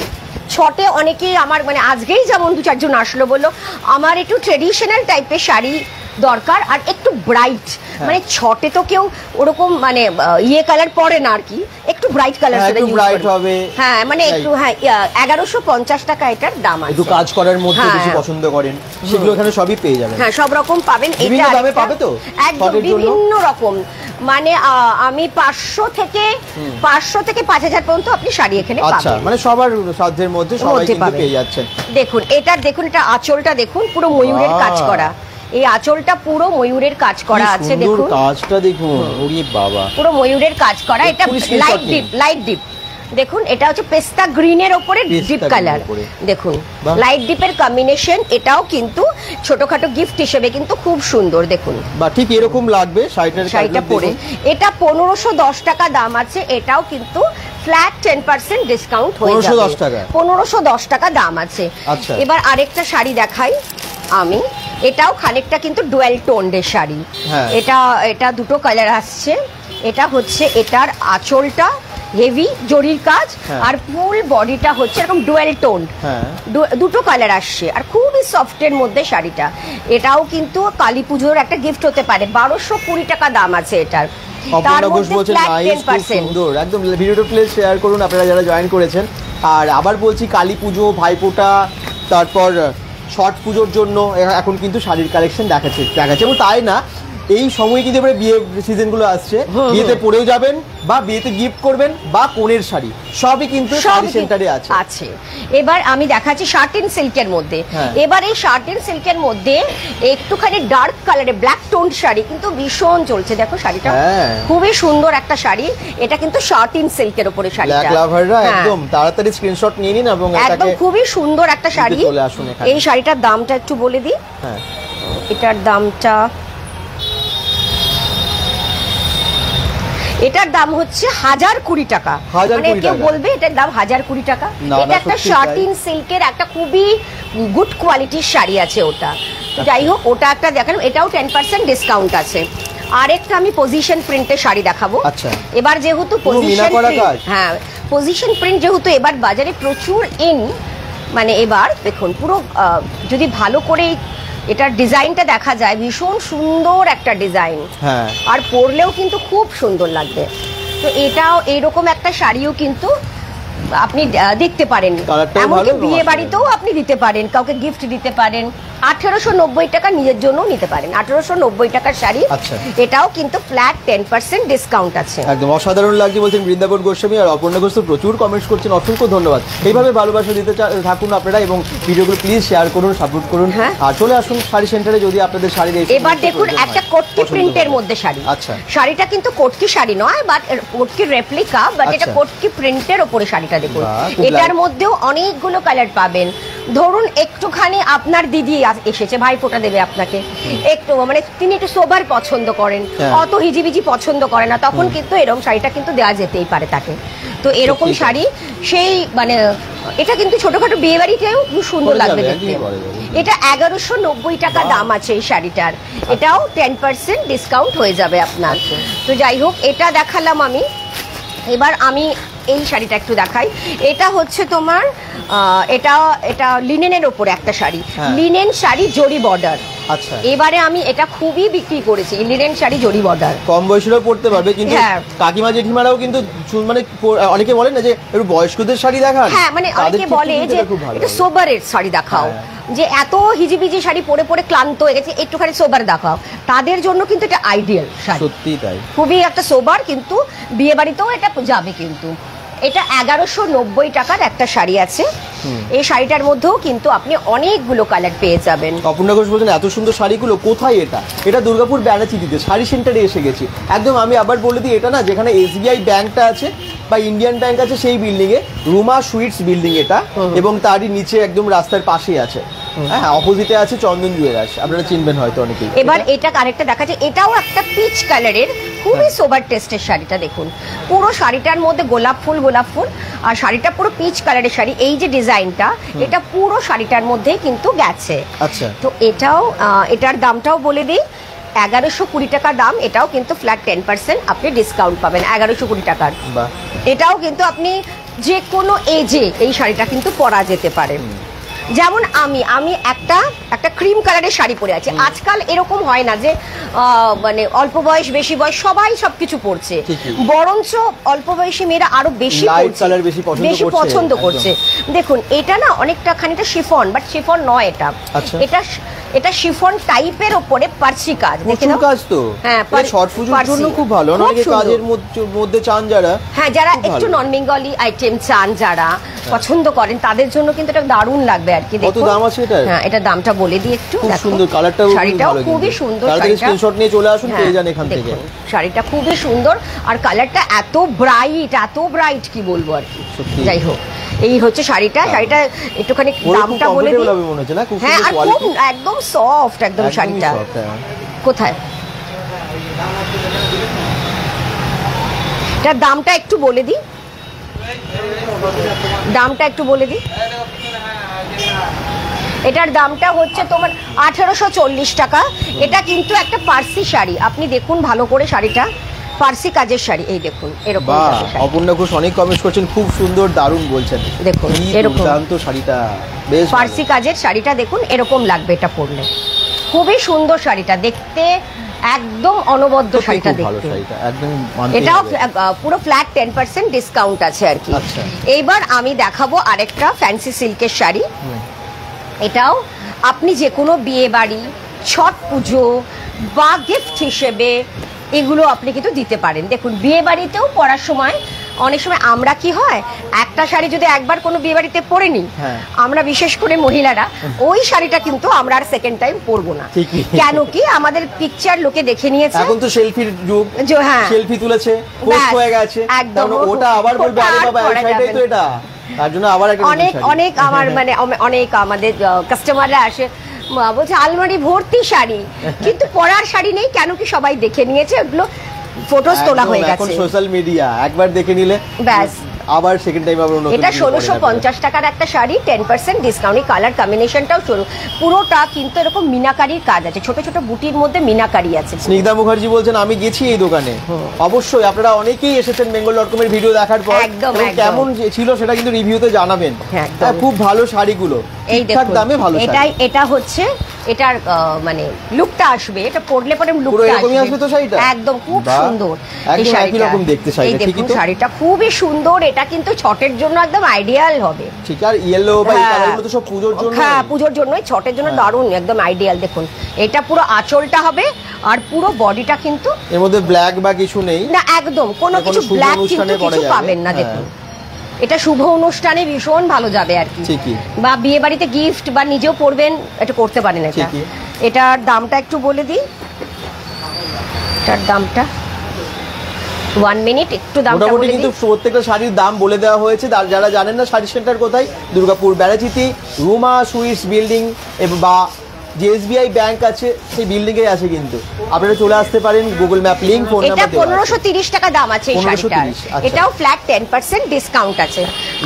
ছটে অনেকেই আমার মানে আজকেই যেমন 2-4 জন আসলো বললো আমার একটু ট্রেডিশনাল টাইপের শাড়ি দরকার আর একটু ব্রাইট, মানে ছটে তো কেউ ওরকম মানে ইয়ে কালার পরে না আর কি, একটু ব্রাইট কালার একটু ব্রাইট হবে। হ্যাঁ মানে একটু, হ্যাঁ 1150 টাকা এটার দাম আছে। একটু কাজ করার মধ্যে হ্যাঁ, বেশি হ্যাঁ। পছন্দ করেন সেগুলো এখানে সবই পেয়ে যাবেন। হ্যাঁ সব রকম পাবেন। বিভিন্ন এটা দামে আরেকটা- পাবে তো একদম শর্টের জন্য? বিভিন্ন রকম, মানে আমি 500 থেকে 5000 পর্যন্ত আপনি শাড়ি এখানে আচ্ছা, পাবেন। মানে সবার সাধ্যের মধ্যে সবাই মধ্যে কিন্তু পাবেন। পেয়ে যাচ্ছেন। দেখুন এটা আঁচলটা দেখুন পুরো ময়ূরের কাজ বাহ! করা, এই আঁচলটা পুরো ময়ূরের কাজ করা কি আছে। সুন্দর দেখুন কাজটা দেখুন, ওরে বাবা। পুরো ময়ূরের কাজ করা। এটা এক্ষুনি screenshot নিন। লাইট ডিপ দেখুন, এটা হচ্ছে পেস্তা গ্রিনের ওপরে পেস্তা ডিপ গ্রিনের কালার ওপরে। দেখুন, বাহ। লাইট ডিপের কম্বিনেশন। এটাও কিন্তু ছোটখাটো গিফট হিসেবে কিন্তু খুব সুন্দর। দেখুন বা ঠিক এরকম লাগবে শাড়িটার শাড়িটা পরে, এটা 1510 টাকা দাম আছে। এটাও কিন্তু ফ্ল্যাট 10% ডিসকাউন্ট হয়ে যাবে। 1510 টাকা? 1510 টাকা দাম আছে। আচ্ছা। এবার আরেকটা শাড়ি দেখাই আমি, এটাও খানিকটা কিন্তু ডুয়েল টোন্ডের শাড়ি। হ্যাঁ। এটা দুটো কালার আসছে। এটা হচ্ছে এটার আঁচলটা হেভি জরির কাজ, হ্যাঁ। আর ফুল বডিটা হচ্ছে এরকম ডুয়েল টোন। হ্যাঁ। দুটো কালার আসছে আর খুবই সফটের মধ্যে শাড়িটা। এটাও কিন্তু কালী পুজোর একটা গিফট হতে পারে। 1220 টাকা দাম আছে এটার। অপর্ণা ঘোষ বলছেন নাইস, খুব সুন্দর। একদম ভিডিওটা প্লিজ শেয়ার করুন আপনারা যারা জয়েন করেছেন। আর আবার বলছি কালী পুজো, ভাইফোঁটা, তারপর ছট পুজোর জন্য এখন কিন্তু শাড়ির কালেকশন দেখাচ্ছে এবং তাই না এই সময় কিন্তু এবারে বিয়ে সিজনগুলো আসছে, বিয়েতে পরেও যাবেন বা বিয়েতে গিফট করবেন বা কোণের শাড়ি সবই কিন্তু শাড়ি সেন্টারে আছে। এবার আমি দেখাচ্ছি শার্টিন সিল্কের মধ্যে। হ্যাঁ। এবার এই শার্টিন সিল্কের মধ্যে একটুখানি ডার্ক কালারে ব্ল্যাক টোন শাড়ি কিন্তু ভীষণ চলছে। দেখো শাড়িটা হ্যাঁ। খুবই সুন্দর একটা শাড়ি। এটা কিন্তু শার্টিন সিল্কের উপরে শাড়িটা। ব্ল্যাক লাভাররা হ্যাঁ। একদম তাড়াতাড়ি স্ক্রিনশট নিয়ে নিন এবং একদম এটাকে খুবই সুন্দর একটা শাড়ি। চলে আসুন এখানে। এই শাড়িটার দামটা একটু বলে দিই। হ্যাঁ, এটার দাম হচ্ছে 1020 টাকা। 1020 মানে কেউ টাকা। বলবে এটার দাম 1020 টাকা। না, এটা একটা সত্যি শার্টিন সিল্কের একটা খুবই গুড কোয়ালিটির শাড়ি আছে ওটা। যাই হোক ওটা একটা দেখালাম, এটাও 10% ডিসকাউন্ট আছে। আরেকটা আমি পজিশন প্রিন্টের শাড়ি দেখাবো। আচ্ছা। এবার যেহেতু পুরো মিনা পজিশন করা প্রিন্ট, কাজ? হ্যাঁ পজিশন প্রিন্ট যেহেতু এবার বাজারে প্রচুর মানে এবার দেখুন পুরো যদি ভালো করে এটার ডিজাইনটা দেখা যায়, ভীষণ সুন্দর একটা ডিজাইন। হ্যাঁ। আর পরলেও কিন্তু খুব সুন্দর লাগবে। তো এটাও এইরকম একটা শাড়িও কিন্তু আপনি দেখতে পারেন। কালারটাও এমনকি ভালো এবং বিয়ে বাড়িতেও আপনি দিতে পারেন, কাউকে গিফট দিতে পারেন। 1890 টাকা নিজের জন্য নিতে পারেন। 1890 টাকার শাড়ি। আচ্ছা। এটাও কিন্তু ফ্ল্যাট 10% ডিসকাউন্ট আছে। একদম অসাধারণ লাগছে বলছেন বৃন্দাবন গোস্বামী। আর অপর্ণা ঘোষ তো প্রচুর কমেন্টস করছেন, অসংখ্য ধন্যবাদ। এইভাবে ভালোবাসা দিতে থাকুন আপনারা এবং ভিডিওগুলো প্লিজ শেয়ার করুন, সাপোর্ট করুন। হ্যাঁ। আর চলে আসুন শাড়ি সেন্টারে যদি আপনাদের শাড়ির এই এবার দেখুন একটা কটকি প্রিন্টের মধ্যে শাড়ি। আচ্ছা। শাড়িটা কিন্তু কটকি শাড়ি নয়, বাট কটকি রেপ্লিকা, বাট এটা আচ্ছা। কটকি প্রিন্টের ওপরে শাড়িটা দেখুন। বাহ, খুব এটার মধ্যেও অনেকগুলো কালার পাবেন। ধরুন একটুখানি আপনার দিদি এসেছে, ভাইফোঁটা দেবে আপনাকে, একটু মানে তিনি একটু সোবার পছন্দ করেন, হ্যাঁ। অত হিজিবিজি পছন্দ করে না, তখন কিন্তু এরকম শাড়িটা কিন্তু দেওয়া যেতেই পারে তাকে। তো এরকম সত্যি। শাড়ি সেই মানে এটা কিন্তু ছোটখাটো বিয়ে বাড়িতেও খুব সুন্দর পরে লাগবে যাবে, দেখতে। একদমই পরে যাবে। এটা 1190 টাকা বাহ। দাম আছে এই শাড়িটার। এটাও 10% ডিসকাউন্ট হয়ে যাবে আপনার। আচ্ছা। তো যাই হোক এটা দেখালাম আমি। এবার আমি এই শাড়িটা একটু দেখাই। এটা হচ্ছে তোমার এটা লিনেনের ওপরে একটা শাড়ি। হ্যাঁ। লিনেন শাড়ি জরি বর্ডার। আচ্ছা। এবারে আমি এটা খুবই বিক্রি করেছি, লিনেন শাড়ি জরি বর্ডার। কম বয়সীরাও পড়তে পারবে, কিন্তু হ্যাঁ। কাকিমা জেঠিমারাও কিন্তু মানে অনেকে বলেন না যে একটু বয়স্কদের শাড়ি দেখান। হ্যাঁ মানে তাদের অনেকে ক্ষেত্রে বলে কিন্তু যে এটা খুব ভালো এটা হবে। সোবারের শাড়ি দেখাও, হ্যাঁ। যে এত হিজিবিজি শাড়ি পরে পরে ক্লান্ত হয়ে গেছে, একটুখানি সোবার দেখাও। তাদের জন্য কিন্তু এটা আইডিয়াল শাড়ি। সত্যিই তাই। খুবই একটা সোবার, কিন্তু বিয়ে বাড়িতেও এটা যাবে। কিন্তু এটা 1190 টাকার একটা শাড়ি আছে। এই শাড়িটার মধ্যেও কিন্তু আপনি অনেকগুলো কালার পেয়ে যাবেন। অপর্ণা ঘোষ বলছেন এত সুন্দর শাড়িগুলো কোথায়? এটা দুর্গাপুর ব্যানাচিটিতে শাড়ি সেন্টারে এসে গেছি। একদম আমি আবার বলে দিই, এটা না যেখানে SBI ব্যাংকটা আছে বা ইন্ডিয়ান ব্যাংক আছে সেই বিল্ডিং এ, রুমা সুইটস বিল্ডিং এটা, এবং তারই নিচে একদম রাস্তার পাশেই আছে। হ্যাঁ, অপোজিটে আছে চন্দন জুয়েলার্স, আপনারা চিনবেন হয়তো অনেকেই। এবার এটা আরেকটা দেখা যায়, এটাও একটা পিচ কালারের খুবই সোবার টেস্টের শাড়িটা দেখুন, পুরো শাড়িটার মধ্যে গোলাপ ফুল আর শাড়িটা পুরো পিচ কালারের শাড়ি। এই যে ডিজাইনটা, এটা পুরো শাড়িটার মধ্যেই কিন্তু গেছে। আচ্ছা, তো এটাও এটার দামটাও বলে দিই, 1120 টাকা দাম। এটাও কিন্তু ফ্ল্যাট 10% আপনি ডিসকাউন্ট পাবেন 1120 টাকার। এটাও কিন্তু আপনি যে কোনো এজে এই শাড়িটা কিন্তু পরা যেতে পারে। যেমন আমি একটা ক্রিম কালারের শাড়ি পরে আছি। আজকাল এরকম হয় না যে মানে অল্প বয়স বেশি বয়স সবাই সবকিছু পরছে, বরঞ্চ অল্প বয়সী মেয়েরা আরো বেশি পছন্দ করছে। দেখুন এটা না অনেকটা খানিকটা শিফন, বাট শিফন নয় এটা। এটা শিফন টাইপের উপরে পার্সি কাজ, দেখে নাও কাজ তো। হ্যাঁ, শর্ট পুজোর জন্য খুব ভালো, অনেকে কাজের মধ্যে চান যারা, হ্যাঁ যারা একটু নন বেঙ্গলি আইটেম চান, যারা পছন্দ করেন তাদের জন্য কিন্তু এটা দারুণ লাগবে আর কি। কত দাম আছে এটা? হ্যাঁ, এটা দামটা বলে দিই একটু। খুব সুন্দর কালারটাও, শাড়িটাও খুবই সুন্দর। শাড়িটা স্ক্রিনশট নিয়ে চলে আসুন, পেয়ে যান এখান থেকে। শাড়িটা খুবই সুন্দর আর কালারটা এত ব্রাইট কি বলবো আর কি। যাই হোক, এই হচ্ছে শাড়িটা একটুখানি দামটা বলে দিই। হ্যাঁ, আর খুব একদম সফট একদম শাড়িটা। কোথায় এটার দামটা একটু বলে দিই, এটার দামটা হচ্ছে তোমার 1840 টাকা। এটা কিন্তু একটা পার্সি শাড়ি, আপনি দেখুন ভালো করে, শাড়িটা পার্সি কাজের শাড়ি। এই দেখুন এরকম। অপর্ণা ঘোষ অনেক কমেন্ট করছেন, খুব সুন্দর দারুণ বলছেন। দেখুন এরকম শাড়িটা, বেশ পার্সি কাজের শাড়িটা দেখুন, এরকম লাগবে এটা পরলে। খুবই সুন্দর শাড়িটা দেখতে, একদম অনবদ্য শাড়িটা দেখতে। এটাও পুরো ফ্ল্যাট 10% ডিসকাউন্ট আছে আর কি। এইবার আমি দেখাবো আরেকটা ফ্যান্সি সিল্কের শাড়ি। এটাও আপনি যে কোনো বিয়ে বাড়ি, ছট পুজো বা গিফট হিসেবে এগুলো আপনি কিন্তু দিতে পারেন। দেখুন বিয়ে বাড়িতেও পরার সময় অনেক সময় আমরা কি হয়, একটা শাড়ি যদি একবার কোনো বিয়ে বাড়িতে পরে নিই, আমরা বিশেষ করে মহিলারা ওই শাড়িটা কিন্তু আমরা আর সেকেন্ড টাইম পরবো না। কেন কি, আমাদের পিকচার লোকে দেখে নিয়েছে, এখন তো সেলফির যুগ, হ্যাঁ সেলফি তুলেছে, পোস্ট হয়ে গেছে, একদম ওটা আবার বলবে আরে বাবা এই শাড়িটাই তো এটা, তার জন্য আবার একটা অনেক আমার মানে অনেক আমাদের কাস্টমাররা আসে বলছে আলমারি ভর্তি শাড়ি, কিন্তু পরার শাড়ি নেই। কেন কি, সবাই দেখে নিয়েছে, ওগুলো ফটোস তোলা হয়ে গেছে। এখন সোশ্যাল মিডিয়া একবার দেখে নিলে ব্যাস, আবার সেকেন্ড টাইম আবার নতুন। এটা 1650 টাকার একটা শাড়ি, 10% ডিসকাউন্ট। কালার কম্বিনেশনটাও পুরোটা কিন্তু এরকম মিনাকারির কাজ আছে, ছোট ছোট বুটির মধ্যে মিনাকারি আছে। স্নিগ্ধা মুখার্জি বলছেন আমি গেছি এই দোকানে। অবশ্যই আপনারা অনেকেই এসেছেন bengal.com এর ভিডিও দেখার পর, কেমন ছিল সেটা কিন্তু রিভিউতে জানাবেন। খুব ভালো শাড়িগুলো, ঠিকঠাক দামে ভালো শাড়ি। এটা হচ্ছে এটার মানে লুকটা আসবে, এটা পরলে পরে লুকটা আসবে তো শাড়িটা একদম খুব সুন্দর। এই শাড়িটা একই রকম দেখতে, শাড়িটা ঠিকই তো, শাড়িটা খুবই সুন্দর। এটা কিন্তু ছটের জন্য একদম আইডিয়াল হবে। ঠিক, আর ইয়েলো বা এই কালারগুলো তো সব পূজোর জন্য। হ্যাঁ, পূজোর জন্যই, ছটের জন্য দারুণ একদম আইডিয়াল। দেখুন এটা পুরো আঁচলটা হবে আর পুরো বডিটা কিন্তু এর মধ্যে ব্ল্যাক বা কিছু নেই না, একদম কোনো কিছু ব্ল্যাক কিন্তু কিছু পাবেন না। দেখুন এটা শুভ অনুষ্ঠানে ভীষণ ভালো যাবে আর কি, বা বিয়ে বাড়িতে গিফট বা নিজেও পরবেন, এটা করতে পারেন। এটার দামটা একটু বলে দিই, এটার দামটা 1 মিনিট একটু দামটা বলে দিই। কিন্তু প্রত্যেকটা শাড়ির দাম বলে দেওয়া হয়েছে। যারা জানেন না শাড়ি সেন্টার কোথায়, দুর্গাপুর ব্যারাচিতি রুমা সুইটস বিল্ডিং বা যে এসবিআই ব্যাংক আছে সেই বিল্ডিং এ আছে, কিন্তু আপনারা চলে আসতে পারেন, Google map link, phone number দেওয়া আছে। 1530 টাকা দাম আছে এই শাড়িটার। এটাও ফ্ল্যাট 10% ডিসকাউন্ট আছে।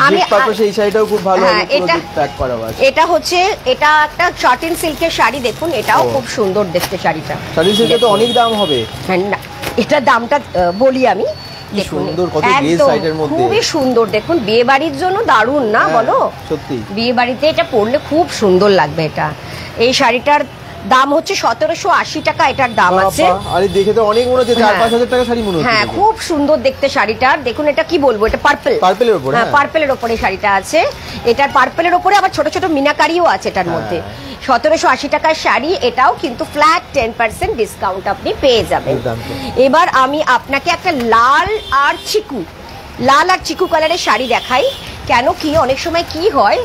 আমি পারপাসে এই শাড়িটাও খুব ভালো হবে, এটা প্যাক করা আছে। এটা হচ্ছে এটা একটা শর্টিন সিল্কের শাড়ি, দেখুন এটাও খুব সুন্দর দেখতে শাড়িটা। শর্টিন সিল্কে তো অনেক দাম হবে। হ্যাঁ, এটা দামটা বলি আমি। সুন্দর, কত গ্লেজ সাইডের মধ্যে, খুবই সুন্দর। দেখুন বিয়ে বাড়ির জন্য দারুণ না, বলো সত্যি বিয়ে বাড়িতে এটা পরলে খুব সুন্দর লাগবে। এটা এই শাড়িটার দাম হচ্ছে 1780 টাকা এটার দাম আছে। আরে দেখে তো অনেক মনে হচ্ছে 4-5 টাকা শাড়ি মনে হচ্ছে। হ্যাঁ, খুব সুন্দর দেখতে শাড়িটার। দেখুন এটা কি বলবো, এটা পার্পলের উপরে। হ্যাঁ, পার্পলের উপরে শাড়িটা আছে। এটার পার্পলের উপরে আবার ছোট ছোট মিনাকারিও আছে এটার মধ্যে। 1780 টাকার শাড়ি, এটাও কিন্তু ফ্ল্যাট 10% ডিসকাউন্ট আপনি পেয়ে যাবেন। এবার আমি আপনাকে একটা লাল আর চিকু কালারের শাড়ি দেখাই। কেন কি, অনেক সময় কি হয়,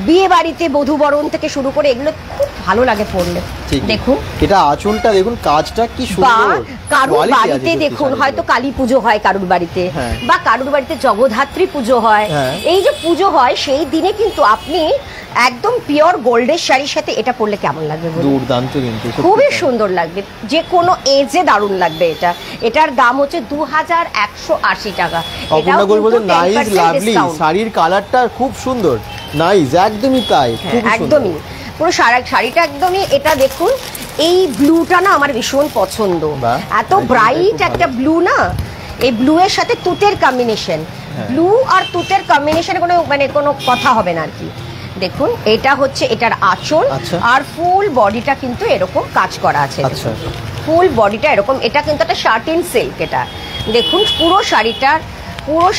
বিয়ে বাড়িতে বধূ বরণ থেকে শুরু করে এগুলো খুব ভালো লাগে পরলে। দেখুন এটা আঁচলটা দেখুন, কাজটা কি বা সুন্দর। কারুর বাড়িতে দেখুন হয়তো কালী পুজো হয় কারুর বাড়িতে, বা কারুর বাড়িতে জগদ্ধাত্রী পুজো হয়, এই যে পুজো হয় সেই দিনে কিন্তু আপনি একদম পিওর গোল্ডের শাড়ির সাথে এটা পরলে কেমন লাগবে? দুর্দান্ত, কিন্তু খুবই সুন্দর লাগবে, যে কোনো এজে দারুণ লাগবে এটা। এটার দাম হচ্ছে 2180 টাকা। অপর্ণা গোল বলতে নাইস লাভলি, শাড়ির কালারটা খুব সুন্দর, নাইস, একদমই তাই, খুব একদমই পুরো শাড়িটা একদমই। এটা দেখুন এই ব্লুটা না আমার ভীষণ পছন্দ, এত ব্রাইট একটা ব্লু না, এই ব্লু এর সাথে তুতের কম্বিনেশন, ব্লু আর তুতের কম্বিনেশনে কোনো কথা হবে না আর কি। দেখুন এটা হচ্ছে এটার আঁচল, আর ফুল বডিটা কিন্তু এরকম কাজ করা আছে, ফুল বডিটা এরকম। এটা কিন্তু একটা শার্টিন সিল্ক। এটা দেখুন পুরো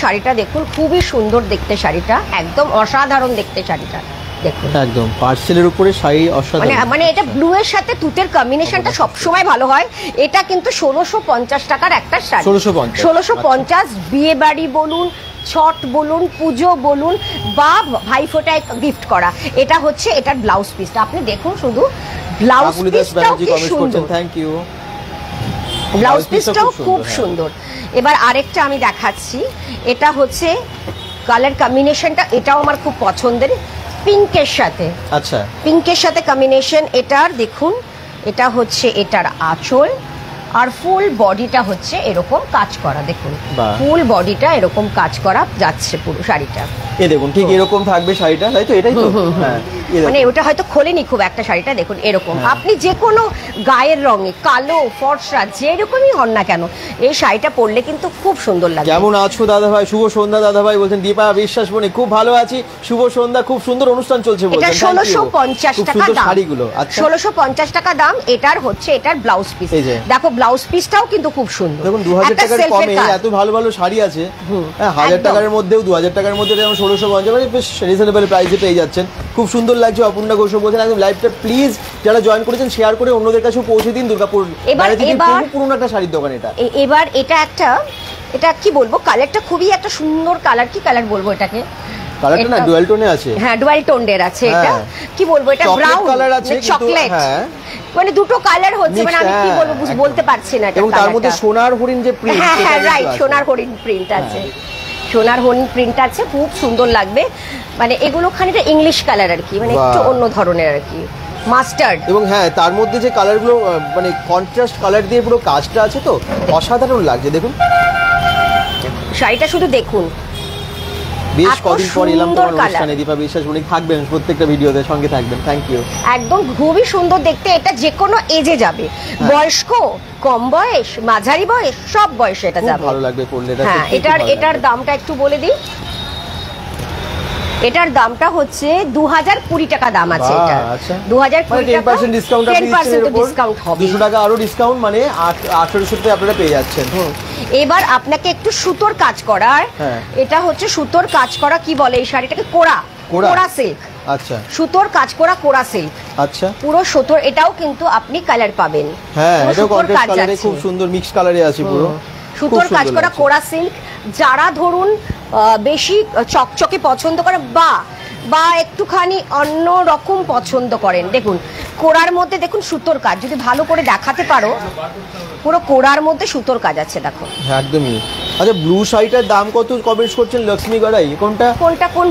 শাড়িটা দেখুন, খুবই সুন্দর দেখতে শাড়িটা, একদম অসাধারণ দেখতে শাড়িটা। দেখুন একদম পার্সেলের উপরে শাড়ি অসাধারণ, মানে এটা ব্লু এর সাথে তুতের কম্বিনেশনটা সবসময় ভালো হয়। এটা কিন্তু 1650 টাকার একটা শাড়ি, 1650। বিয়ে বাড়ি বলুন, ছট বলুন, পুজো বলুন, বা ভাইফোঁটায় গিফট করা। এটা হচ্ছে এটার ব্লাউজ পিসটা, আপনি দেখুন শুধু ব্লাউজ পিসটাও কি সুন্দর, থ্যাংক ইউ। ব্লাউজ পিসটাও খুব সুন্দর। এবার আরেকটা আমি দেখাচ্ছি, এটা হচ্ছে কালার কম্বিনেশনটা, এটাও আমার খুব পছন্দের, পিঙ্কের সাথে। আচ্ছা, পিঙ্কের সাথে কম্বিনেশন এটার। দেখুন এটা হচ্ছে এটার আঁচল, আর ফুল বডিটা হচ্ছে এরকম কাজ করা। দেখুন ফুল বডিটা এরকম কাজ করা যাচ্ছে পুরো শাড়িটা। এই দেখুন ঠিক এরকম থাকবে শাড়িটা, তাই তো? এটাই তো, হ্যাঁ। মানে ওটা হয়তো খোলেনি খুব একটা শাড়িটা, দেখুন এরকম। আপনি যে কোনো গায়ের রঙে, কালো ফর্সা যেরকমই হন না কেন, এই শাড়িটা পরলে কিন্তু খুব সুন্দর লাগে। কেমন আছো দাদা ভাই? শুভ সন্ধ্যা দাদা ভাই বলছেন। দীপা বিশ্বাস বনে খুব ভালো আছি, শুভ সন্ধ্যা, খুব সুন্দর অনুষ্ঠান চলছে বলছেন। এটা 1650 টাকা দাম, শাড়িগুলো। আচ্ছা, 1650 টাকা দাম। এটার হচ্ছে এটার ব্লাউজ পিস, দেখো ব্লাউজ পিসটাও কিন্তু খুব সুন্দর। দেখুন 2000 টাকার কমে এত ভালো ভালো শাড়ি আছে, 1000 টাকার মধ্যেও, 2000 টাকার মধ্যে যেমন 1650, মানে বেশ রিজনেবল প্রাইসে পেয়ে যাচ্ছেন। খুব সুন্দর লাগছে। অপর্ণা ঘোষ বলছেন একদম লাইভটা প্লিজ যারা জয়েন করেছেন শেয়ার করে অন্যদের কাছে পৌঁছে দিন। দুর্গাপুর পুরনো একটা শাড়ির দোকান এটা। এবার এটা কি বলবো, কালারটা খুবই একটা সুন্দর কালার। কি কালার বলবো এটাকে? কালারটা না ডুয়াল টোনে আছে। হ্যাঁ, ডুয়াল টোনের আছে। এটা কি বলবো, এটা ব্রাউন কালার আছে, চকলেট, মানে দুটো কালার হচ্ছে, মানে আমি কি বলবো বলতে পারছি না। এবং তার মধ্যে সোনার হরিণ যে প্রিন্ট, হ্যাঁ রাইট, সোনার হরিণ প্রিন্ট আছে, সোনার হরিণ প্রিন্ট আছে, খুব সুন্দর লাগবে। মানে এগুলো খানিকটা ইংলিশ কালার আর কি, মানে একটু অন্য ধরনের আর কি, মাস্টার্ড। এবং হ্যাঁ তার মধ্যে যে কালারগুলো মানে কন্ট্রাস্ট কালার দিয়ে পুরো কাজটা আছে, তো অসাধারণ লাগছে। দেখুন শাড়িটা শুধু দেখুন, বেশ কদিন পর এলাম তোমার অনুষ্ঠানে। দীপা বিশ্বাস উনি থাকবেন প্রত্যেকটা ভিডিওতে, সঙ্গে থাকবেন। Thank you. একদম খুবই সুন্দর দেখতে। এটা যে কোনো এজে যাবে, বয়স্ক, কম বয়স, মাঝারি বয়স, সব বয়সে এটা যাবে, ভালো লাগবে পরলে। হ্যাঁ, এটার দামটা একটু বলে দিই। এটার দামটা হচ্ছে 2020 টাকা দাম আছে। এটা 2020 টাকা, 10% ডিসকাউন্ট, 10% ডিসকাউন্ট হবে, 200 টাকা আরো ডিসকাউন্ট, মানে 1800 টাকা আপনারা পেয়ে যাচ্ছেন। এবার আপনাকে একটু সুতোর কাজ করার, এটা হচ্ছে সুতোর কাজ করা, কি বলে এই শাড়িটাকে, কোরা সিল্ক। আচ্ছা, সুতোর কাজ করা কোরা সিল্ক। আচ্ছা, পুরো সুতোর। এটাও কিন্তু আপনি কালার পাবেন, হ্যাঁ এটাও কন্ট্রাস্ট কালারে খুব সুন্দর মিক্স কালারে আছে পুরো। সুতোর কাজ করা কোরা সিল্ক। যারা ধরুন বেশি চকচকে পছন্দ করে বা একটুখানি অন্য রকম পছন্দ করেন, দেখুন কোরার মধ্যে দেখুন সুতোর কাজ, যদি ভালো করে দেখাতে পারো, পুরো কোরার মধ্যে সুতোর কাজ আছে, দেখো একদমই। আচ্ছা, ব্লু শাড়িটার দাম কত কমেন্টস করছেন? লক্ষ্মী গড়াই কোন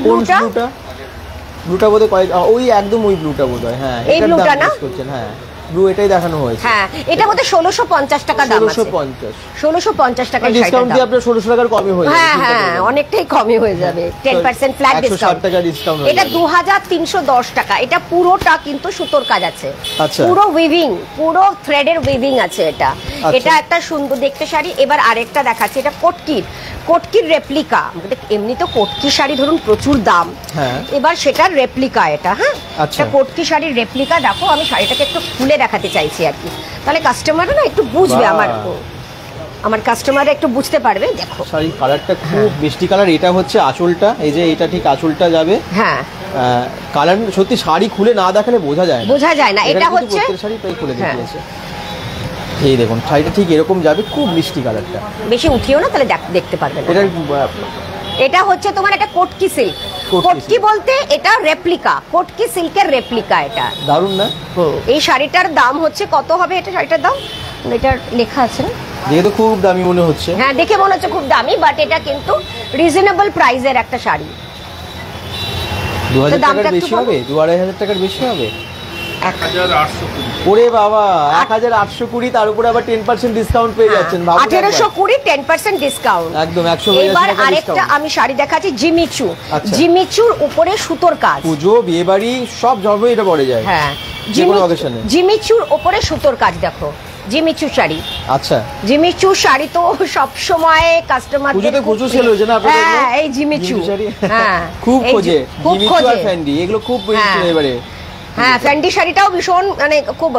ব্লুটা বোধহয় ওই একদম ওই ব্লুটা বোধহয়, হ্যাঁ এই ব্লুটা না করছেন, হ্যাঁ ব্লু এটাই দেখানো হয়েছে। হ্যাঁ, এটা মধ্যে 1650 টাকা দাম আছে, 1650 টাকা ডিসকাউন্ট দিয়ে আপনার 1600 টাকার কমই হয়ে যাবে। হ্যাঁ, অনেকটাই কমই হয়ে যাবে, 10% ফ্ল্যাট ডিসকাউন্ট, 160 টাকা ডিসকাউন্ট। এটা 2310 টাকা। এটা পুরোটা কিন্তু সুতোর কাজ আছে, পুরো উইভিং, পুরো থ্রেডের উইভিং আছে এটা। এটা একটা সুন্দর দেখতে শাড়ি। এবার আরেকটা দেখাচ্ছি, এটা কোটকির রেপ্লিকা। এমনি তো কোটকি শাড়ি ধরুন প্রচুর দাম, এবার সেটার রেপ্লিকা এটা। হ্যাঁ, এটা কোটকি শাড়ির রেপ্লিকা। দেখো আমি শাড়িটাকে একটু খুলে দেখাতে চাইছি আর কি, তাহলে কাস্টমাররা না একটু বুঝবে, আমার কাস্টমাররা একটু বুঝতে পারবে। দেখো শাড়ির কালারটা খুব মিষ্টি কালার। এটা হচ্ছে আঁচলটা, এই যে এটা ঠিক আঁচলটা যাবে। হ্যাঁ, কালার সত্যি শাড়ি খুলে না দেখালে বোঝা যায় না। এটা হচ্ছে শাড়ি তাই খুলে দেখিয়েছে। এই দেখুন শাড়িটা ঠিক এরকম যাবে, খুব মিষ্টি কালারটা। বেশি উঠিও না, তাহলে দেখতে পারবে না। এটা হচ্ছে তোমার একটা কোটকি সিল্ক, কটকি বলতে এটা রেপ্লিকা, কটকি সিল্কের রেপ্লিকা এটা। দারুণ না? এই শাড়িটার দাম হচ্ছে কত হবে? এটা শাড়িটার দাম এটা লেখা আছে না? দেখে তো খুব দামি মনে হচ্ছে। হ্যাঁ, দেখে মনে হচ্ছে খুব দামি, বাট এটা কিন্তু রিজনেবল প্রাইসের একটা শাড়ি। 2000 টাকার বেশি হবে? 2-2500 টাকার বেশি হবে? 1820। ওরে বাবা, 1820, তার উপরে আবার 10% ডিসকাউন্ট পেয়ে যাচ্ছেন। 1820 10% ডিসকাউন্ট, একদম 100। এবার আরেকটা আমি শাড়ি দেখাচ্ছি, জিমিচু। আচ্ছা। জিমিচুর উপরে সুতোর কাজ। পুজো, বিয়ে বাড়ি সব জবে এটা পড়ে যায়। হ্যাঁ, যে কোনো অকেশনে। জিমিচুর উপরে সুতোর কাজ দেখো, জিমিচু শাড়ি। আচ্ছা, জিমিচু শাড়ি তো সব সময় কাস্টমার পুজোতে প্রচুর সেল হয়েছে না আপনাদের? হ্যাঁ, এই জিমিচু শাড়ি হ্যাঁ খুব খোঁজে, খুব জিমিচু খোঁজে। আর ফ্যান্ডি এগুলো খুব হ্যাঁ। এবারে। হ্যাঁ, ফ্যান্ডি শাড়িটাও ভীষণ মানে খুব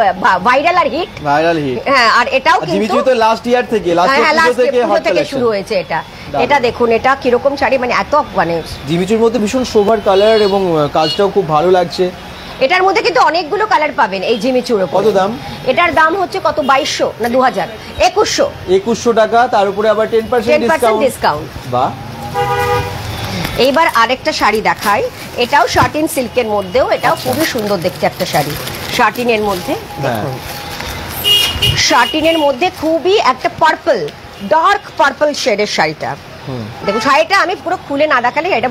ভাইরাল আর হিট। Viral hit. হ্যাঁ, আর এটাও কিন্তু জিমিচু তো লাস্ট ইয়ার থেকে, লাস্ট পুজো থেকে হট থেকে শুরু হয়েছে এটা। এটা দেখুন, এটা কিরকম শাড়ি, মানে এত মানে জিমিচুর মধ্যে ভীষণ সোভার কালার এবং কাজটাও খুব ভালো লাগছে। এটার মধ্যে কিন্তু অনেকগুলো কালার পাবেন এই জিমিচুর উপর। কত দাম? এটার দাম হচ্ছে কত, 2200 না 2000? 2100 টাকা, তার উপরে আবার 10% ডিসকাউন্ট। বাহ। এইবার আরেকটা শাড়ি দেখাই, এটাও শার্টিন সিল্কের মধ্যেও, এটাও খুবই সুন্দর দেখতে একটা শাড়ি। শার্টিনের মধ্যে দেখুন, শার্টিনের মধ্যে খুবই একটা পার্পল, ডার্ক পার্পল শেডের শাড়িটা। দেখুন শাড়িটা আমি পুরো খুলে না দেখালে এটা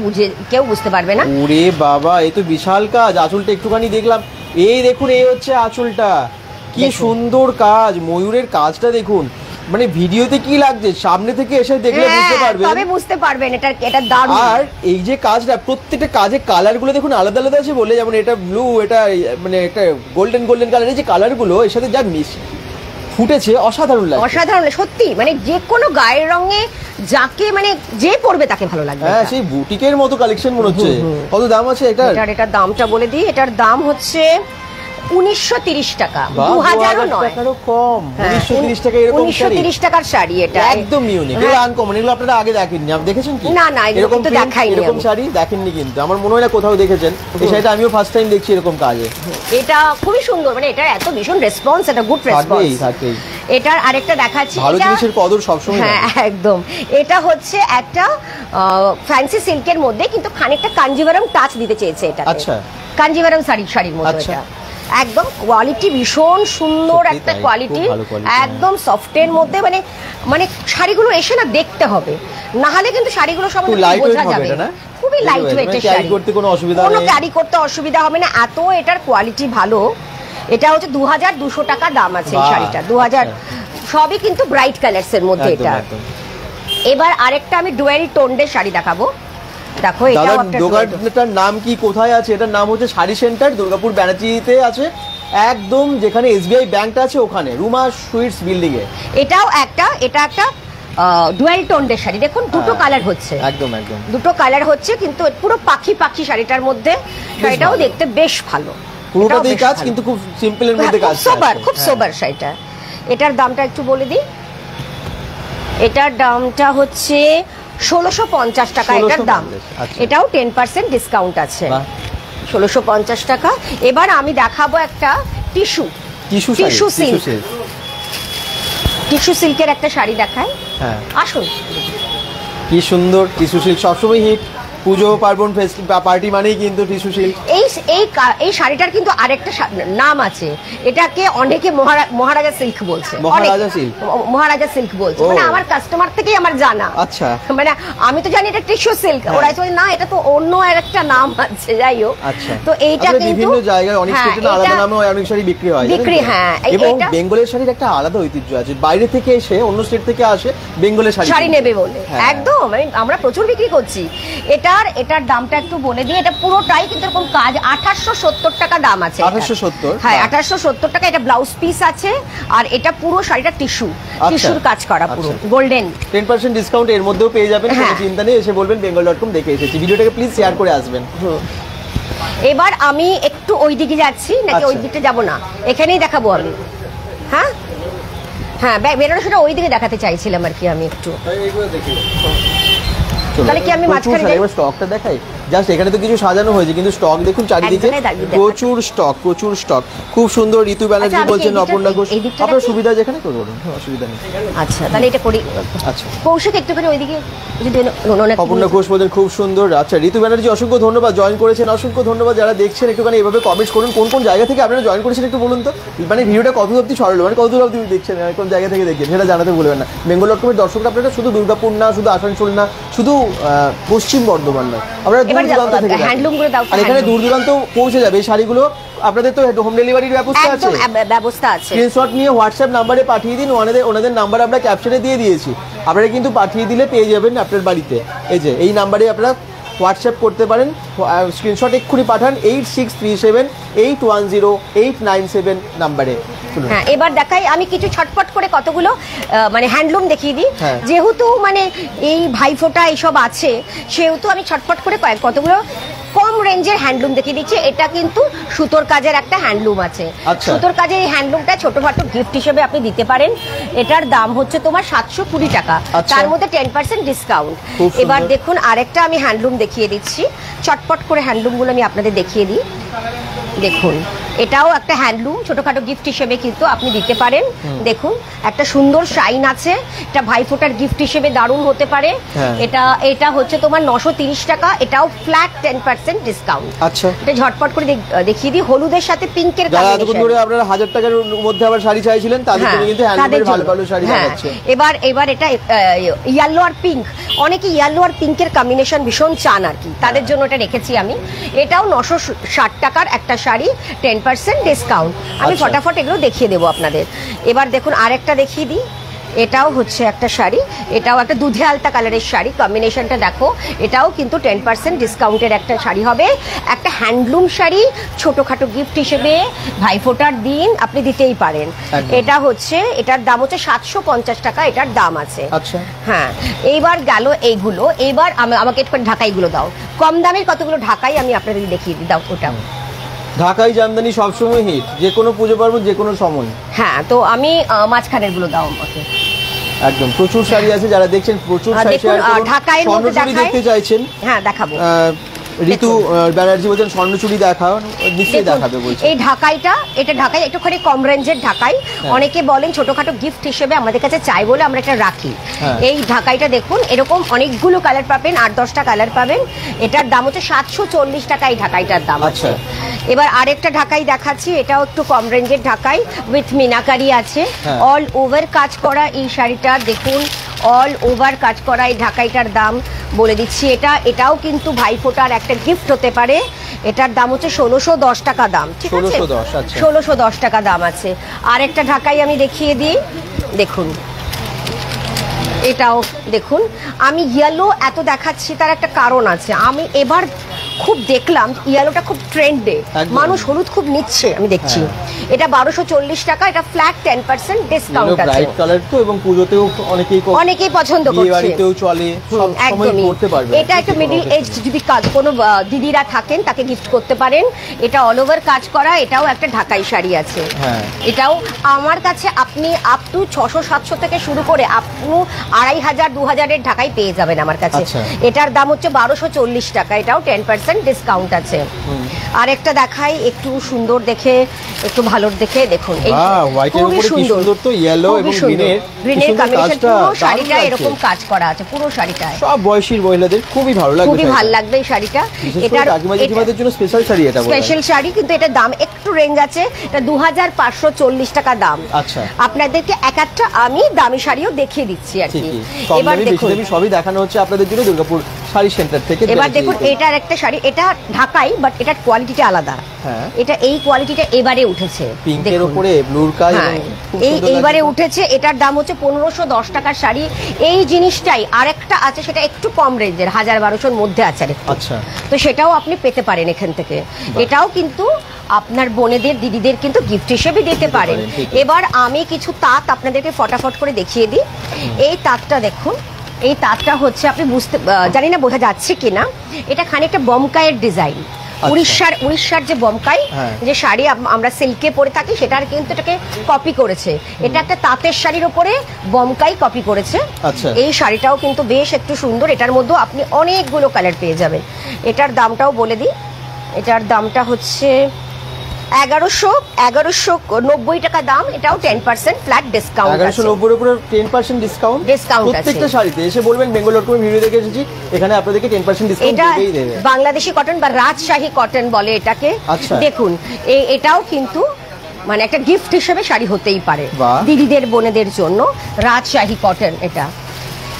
কেউ বুঝতে পারবে না। ওরে বাবা, এই তো বিশাল কাজ। আঁচলটা একটুখানি দেখলাম, এই দেখুন, এই হচ্ছে আঁচলটা, কি সুন্দর কাজ। ময়ূরের কাজটা দেখুন, মানে ভিডিওতে কি লাগছে, সামনে থেকে এসে দেখলে বুঝতে পারবেন, তবে বুঝতে পারবেন এটা দারুণ। আর এই যে কাজটা, প্রত্যেকটা কাজে কালার গুলো দেখুন আলাদা আলাদা আছে বলে, যেমন এটা ব্লু, এটা মানে একটা গোল্ডেন কালার, এই যে কালার গুলো এর সাথে যা মিশ ফুটেছে, অসাধারণ লাগে। অসাধারণ সত্যি, মানে যে কোনো গায়ের রঙে যাকে মানে যে পরবে তাকে ভালো লাগবে। হ্যাঁ, সেই বুটিকের মতো কালেকশন মনে হচ্ছে। কত দাম আছে এটার? এটার দামটা বলে দিই, এটার দাম হচ্ছে 1930 টাকা। 2000ও নয়, টাকারও কম। 1930 টাকা এরকম শাড়ি? 1930 টাকার শাড়ি এটা একদম ইউনিক, এটা আনকমন। এগুলো আপনারা আগে দেখেননি, আপনি দেখেছেন কি? না না, এরকম তো দেখাইনি। এরকম শাড়ি দেখেননি কিন্তু, আমার মনে হয় না কোথাও দেখেছেন। এই শাড়িটা আমিও ফার্স্ট টাইম দেখছি এরকম কাজে। এটা খুবই সুন্দর, মানে এটা এত ভীষণ রেসপন্স, এটা গুড রেসপন্স। থাকেই। এটার আরেকটা দেখাচ্ছি, ভালো জিনিসের কদর সবসময়। হ্যাঁ একদম। এটা হচ্ছে একটা ফ্যান্সি সিল্কের মধ্যে, কিন্তু খানিকটা কাঞ্জিভারাম টাচ দিতে চেয়েছে এটা। আচ্ছা, কাঞ্জিভারাম শাড়ির মধ্যে এটা একদম কোয়ালিটি ভীষণ সুন্দর একটা কোয়ালিটি, একদম সফটের মধ্যে, মানে মানে শাড়িগুলো এসে না দেখতে হবে, না হলে কিন্তু শাড়িগুলো সব বোঝা যাবে না। খুবই লাইট ওয়েটের শাড়ি, কোনো ক্যারি করতে অসুবিধা হবে না, এত এটার কোয়ালিটি ভালো। এটা হচ্ছে 2200 টাকা দাম আছে এই শাড়িটা। 2000, সবই কিন্তু ব্রাইট কালারস এর মধ্যে এটা। এবার আরেকটা আমি ডুয়েল টোন্ডের শাড়ি দেখাবো। দেখো এটা দোকানটার নাম কি, কোথায় আছে? এটার নাম হচ্ছে শাড়ি সেন্টার, দুর্গাপুর ব্যানার্জিতে আছে, একদম যেখানে এসবিআই ব্যাংকটা আছে ওখানে, রুমা সুইটস বিল্ডিং এ। এটা একটা ডুয়েল টোন্ডের শাড়ি। দেখুন দুটো কালার হচ্ছে, একদম দুটো কালার হচ্ছে, কিন্তু পুরো পাখি শাড়িটার মধ্যে। শাড়িটাও দেখতে বেশ ভালো, পুরোটাতেই কাজ, কিন্তু খুব সিম্পল এর মধ্যে কাজ, খুব সোবার শাড়িটা। এটার দামটা একটু বলে দিই, এটার দামটা হচ্ছে 1650 টাকা এটার দাম। এটাও 10% ডিসকাউন্ট আছে, 1650 টাকা। এবার আমি দেখাবো একটা টিস্যু সিল্কের একটা শাড়ি দেখায়। হ্যাঁ, আসুন। কি সুন্দর টিস্যু সিল্ক, সবসময় হিট। পুজো পার্বণ পার্টি মানেই কিন্তু টিস্যু সিল্ক। এই শাড়িটার কিন্তু আরেকটা নাম আছে, এটাকে অনেকে মহারাজা সিল্ক বলছে। মহারাজা সিল্ক বলছে, মানে আমার কাস্টমার থেকেই আমার জানা। আচ্ছা, মানে আমি তো জানি এটা টিস্যু সিল্ক, ওরা বলে না এটা তো অন্য একটা নাম আছে, যাই হোক। আচ্ছা, তো এইটা কিন্তু বিভিন্ন জায়গায় অনেক স্টেটে আলাদা নামে অনেক শাড়ি বিক্রি হয়। হ্যাঁ, এবং বেঙ্গলের শাড়ির একটা আলাদা ঐতিহ্য আছে, বাইরে থেকে এসে অন্য স্টেট থেকে আসে বেঙ্গলের শাড়ি নেবে বলে। একদম, আমরা প্রচুর বিক্রি করছি। এটার দামটা একটু বলে দিই, এটা পুরোটাই কিন্তু এরকম কাজ। 1870 টাকা দাম আছে। 1870? হ্যাঁ, 1870 টাকা। এটা ব্লাউজ পিস আছে, আর এটা পুরো শাড়িটা টিস্যুর কাজ করা, পুরো গোল্ডেন। 10% ডিসকাউন্ট এর মধ্যেও পেয়ে যাবেন, কোনো চিন্তা নেই। এসে বলবেন bengal.com দেখে এসেছি। ভিডিওটাকে প্লিজ শেয়ার করে আসবেন। এবার আমি একটু ওই দিকে যাচ্ছি, নাকি ওই দিকটা যাব না, এখানেই দেখাবো আমি। হ্যাঁ, বেরোনোর সময় ওই দিকে দেখাতে চাইছিলাম আর কি আমি একটু। তাহলে কি আমি মাঝখানে স্টকটা দেখাই? জাস্ট এখানে তো কিছু সাজানো হয়েছে, কিন্তু স্টক দেখুন চারিদিকে একজনে দাঁড়িয়ে প্রচুর স্টক, খুব সুন্দর। ঋতু ব্যানার্জি আচ্ছা, আমি বলছেন, এই অপর্ণা ঘোষ, এই দিকটা আপনার রাখি? সুবিধা যেখানে করবেন, অসুবিধা নেই। আচ্ছা, তাহলে এটা করি। আচ্ছা, কৌশিক একটুখানি ওইদিকে যদি অপর্ণা ঘোষ বলছেন খুব সুন্দর। আচ্ছা, ঋতু ব্যানার্জি অসংখ্য ধন্যবাদ, জয়েন করেছেন, অসংখ্য ধন্যবাদ। যারা দেখছেন একটুখানি এভাবে কমেন্টস করুন, কোন কোন জায়গা থেকে আপনারা জয়েন করেছেন একটু বলুন তো। মানে ভিডিওটা কত অবধি ছড়ালো, মানে কত দূর অবধি দেখছেন, কোন জায়গা থেকে দেখছেন সেটা জানাতে ভুলবেন না। বেঙ্গল.com-এর দর্শকরা আপনারা শুধু দুর্গাপুর না, শুধু আসানসোল না, শুধু পশ্চিম বর্ধমান নয়, আপনারা দূর দূরান্ত থেকে দেখেন। হ্যান্ডলুমগুলো দাও, আর এখানে দূর দূরান্ত পৌঁছে যাবে এই শাড়িগুলো। আপনাদের তো হোম ডেলিভারির ব্যবস্থা আছে, একদম ব্যবস্থা আছে। স্ক্রিনশট নিয়ে হোয়াটসঅ্যাপ নাম্বারে পাঠিয়ে দিন, ওনাদের নাম্বার আমরা ক্যাপশনে দিয়ে দিয়েছি, আপনারা কিন্তু পাঠিয়ে দিলে পেয়ে যাবেন আপনার বাড়িতে। এই যে এই নাম্বারে আপনারা হোয়াটসঅ্যাপ করতে পারেন, স্ক্রিনশট এক্ষুনি পাঠান 8637810897 নাম্বারে। হ্যাঁ, এবার দেখাই আমি কিছু ছটপট করে কতগুলো মানে হ্যান্ডলুম দেখিয়ে দিই। হ্যাঁ। যেহেতু মানে এই ভাইফোঁটা এইসব আছে, সেহেতু আমি ছটপট করে কতগুলো কম রেঞ্জের হ্যান্ডলুম দেখিয়ে দিচ্ছি। এটা কিন্তু সুতোর কাজের একটা হ্যান্ডলুম আছে। আচ্ছা। সুতোর কাজের এই হ্যান্ডলুমটা ছোটখাটো গিফট হিসেবে আপনি দিতে পারেন। এটার দাম হচ্ছে তোমার 720 টাকা, আচ্ছা। তার মধ্যে 10% ডিসকাউন্ট। খুব সুন্দর। এবার দেখুন আরেকটা আমি হ্যান্ডলুম দেখিয়ে দিচ্ছি, চটপট করে হ্যান্ডলুমগুলো আমি আপনাদের দেখিয়ে দিই। দেখুন, এটাও একটা হ্যান্ডলুম, ছোটখাটো গিফট হিসেবে কিন্তু আপনি দিতে পারেন। দেখুন একটা সুন্দর শাইন আছে, এটা ভাইফোঁটার গিফট হিসেবে দারুণ হতে পারে। হ্যাঁ। এটা হচ্ছে তোমার 930 টাকা, এটাও ফ্ল্যাট 10% ডিসকাউন্ট। আচ্ছা, এটা ঝটপট করে দেখিয়ে দিই। হলুদের সাথে পিঙ্কের যারা এতক্ষণ ধরে আপনারা 1000 টাকার মধ্যে আবার শাড়ি চাইছিলেন তাদের জন্য কিন্তু হ্যান্ডলুমের ভালো ভালো শাড়ি দেখাচ্ছে। এবার এটা ইয়েলো আর পিঙ্ক, অনেকে ইয়েলো আর পিঙ্কের কম্বিনেশন ভীষণ চান আর কি, তাদের জন্য এটা রেখেছি আমি। এটাও 960 টাকার একটা শাড়ি, 10% ডিসকাউন্ট। আমি আচ্ছা। ফটাফট এগুলো দেখিয়ে দেবো আপনাদের। এবার দেখুন আরেকটা দেখিয়ে দিই, এটাও হচ্ছে একটা শাড়ি, এটাও একটা দুধে আলতা কালারের শাড়ি, কম্বিনেশনটা দেখো। এটাও কিন্তু 10% ডিসকাউন্টের একটা শাড়ি হবে, একটা হ্যান্ডলুম শাড়ি, ছোটখাটো গিফট হিসেবে ভাইফোঁটার দিন আপনি দিতেই পারেন। একদম। এটার দাম হচ্ছে 750 টাকা, এটার দাম আছে। আচ্ছা, হ্যাঁ, এইবার গেল এইগুলো। এইবার আমাকে একটু ঢাকাইগুলো দাও, কম দামের কতগুলো ঢাকাই আমি আপনাদের দেখিয়ে দিই। দাও ওটা। ঢাকাই জামদানি সবসময় হিট, যে কোনো পুজো পার্বণ যে কোনো সময়। হ্যাঁ, তো আমি মাঝখানের গুলো দাও আমাকে। একদম প্রচুর শাড়ি আছে, যারা দেখছেন প্রচুর শাড়ি দেখুন, শেয়ার করুন। ঢাকাইয়ের মধ্যে স্বর্ণচুড়ি দেখাই। দেখতে চাইছেন? হ্যাঁ, দেখাবো। ঋতু ব্যানার্জি বলছেন স্বর্ণচুড়ি দেখাও, নিশ্চয়ই দেখাবে বলছেন। এই ঢাকাইটা, এটা ঢাকাই একটুখানি কম রেঞ্জের ঢাকাই। অনেকে বলেন ছোটখাটো গিফট হিসেবে আমাদের কাছে চাই বলে আমরা এটা রাখি। হ্যাঁ। এই ঢাকাইটা দেখুন, এরকম অনেকগুলো কালার পাবেন, 8-10টা কালার পাবেন। এটার দাম হচ্ছে 740 টাকা, এই ঢাকাইটার দাম আছে। আচ্ছা। এবার আরেকটা ঢাকাই দেখাচ্ছি, এটাও একটু কম রেঞ্জের ঢাকাই, উইথ মিনাকারি আছে। হ্যাঁ। অল ওভার কাজ করা এই শাড়িটা দেখুন, অল ওভার কাজ করা এই ঢাকাইটার দাম বলে দিচ্ছি। এটাও কিন্তু ভাইফোঁটার একটা গিফট হতে পারে। এটার দাম হচ্ছে 1610 টাকা দাম, ঠিক আছে? 1610, আচ্ছা। 1610 টাকা দাম আছে। আরেকটা ঢাকাই আমি দেখিয়ে দিই, দেখুন এটাও দেখুন। আমি ইয়েলো এত দেখাচ্ছি তার একটা কারণ আছে, আমি এবার খুব দেখলাম ইয়েলোটা খুব ট্রেন্ডে, একদম। মানুষ হলুদ খুব নিচ্ছে আমি দেখছি। এটা 1240 টাকা, এটা ফ্ল্যাট 10% ডিসকাউন্ট আছে। ব্রাইট কালার তো, এবং পুজোতেও অনেকেই পছন্দ বিয়ে করছে, বাড়িতেও চলে, সব সময় একদমই। পড়তে পারবে। এটা একটা মিডল এজ যদি কোনো দিদিরা থাকেন তাকে গিফট করতে পারেন। এটা অল ওভার কাজ করা, এটাও একটা ঢাকাই শাড়ি আছে। হ্যাঁ। এটাও আমার কাছে আপনি আপ টু 600-700 থেকে শুরু করে আপ টু 2500-2000 ঢাকাই পেয়ে যাবেন আমার কাছে। আচ্ছা। এটার দাম হচ্ছে 1240 টাকা, এটাও 10% ডিসকাউন্ট আছে। আরেকটা দেখাই একটু সুন্দর দেখে, একটু ভালো দেখে। দেখুন এই হোয়াইটের উপরে কি সুন্দর তো, ইয়েলো এবং গ্রিনের কম্বিনেশন, পুরো শাড়িটা এরকম কাজ করা আছে, পুরো শাড়িটায়। সব বয়সীর মহিলাদের খুবই ভালো লাগবে, খুবই ভালো লাগবে এই শাড়িটা। এটার কাকিমা জেঠিমাদের জন্য স্পেশাল শাড়ি, এটা স্পেশাল শাড়ি, কিন্তু এটা দাম একটু রেঞ্জ আছে। এটা 2540 টাকা দাম। আচ্ছা। আপনাদেরকে একটা আমি দামি শাড়িও দেখিয়ে দিচ্ছি আর কি। এবার দেখুন সবই দেখানো হচ্ছে আপনাদের জন্য দুর্গাপুর শাড়ি সেন্টার থেকে। এবার দেখুন এটার একটা শাড়ি, এটা ঢাকাই বাট এটার কোয়ালিটিটা আলাদা। হ্যাঁ। এটা এই কোয়ালিটিটা এবারে উঠেছে, পিঙ্কের উপরে ব্লুর কাজ, এইবারে উঠেছে। এটার দাম হচ্ছে 1510 টাকার শাড়ি। এই জিনিসটাই আরেকটা আছে, সেটা একটু কম রেঞ্জের, 1000-1200-র মধ্যে আছে আরেকটু। আচ্ছা। তো সেটাও আপনি পেতে পারেন এখান থেকে। এটাও কিন্তু আপনার বোনেদের দিদিদের কিন্তু গিফট হিসেবে দিতে পারেন। এবার আমি কিছু তাঁত আপনাদেরকে ফটাফট করে দেখিয়ে দিই। এই তাঁতটা দেখুন, এই তাঁতটা হচ্ছে আপনি জানি না বোঝা যাচ্ছে কিনা, এটা খানিকটা বমকায়ের ডিজাইন, উড়িষ্যার যে বমকাই যে শাড়ি আমরা সিল্কে পরে থাকি সেটার কিন্তু এটাকে কপি করেছে। এটা একটা তাঁতের শাড়ির উপরে বমকাই কপি করেছে। এই শাড়িটাও কিন্তু বেশ একটু সুন্দর, এটার মধ্যে আপনি অনেকগুলো কালার পেয়ে যাবেন। এটার দামটাও বলে দিই, এটার দামটা হচ্ছে 1190 টাকা দাম। এটাও 10% ফ্ল্যাট ডিসকাউন্ট আছে। 1190 এর উপরে 10% ডিসকাউন্ট আছে প্রত্যেকটা শাড়িতে। এসে বলবেন বেঙ্গল.com এর ভিডিও দেখে এসেছি, এখানে আপনাদেরকে 10% ডিসকাউন্ট দিয়েই দেবে। এটা বাংলাদেশি কটন বা রাজশাহী কটন বলে এটাকে। দেখুন এটাও কিন্তু মানে একটা গিফট হিসেবে শাড়ি হতেই পারে দিদিদের বোনেদের জন্য। রাজশাহী কটন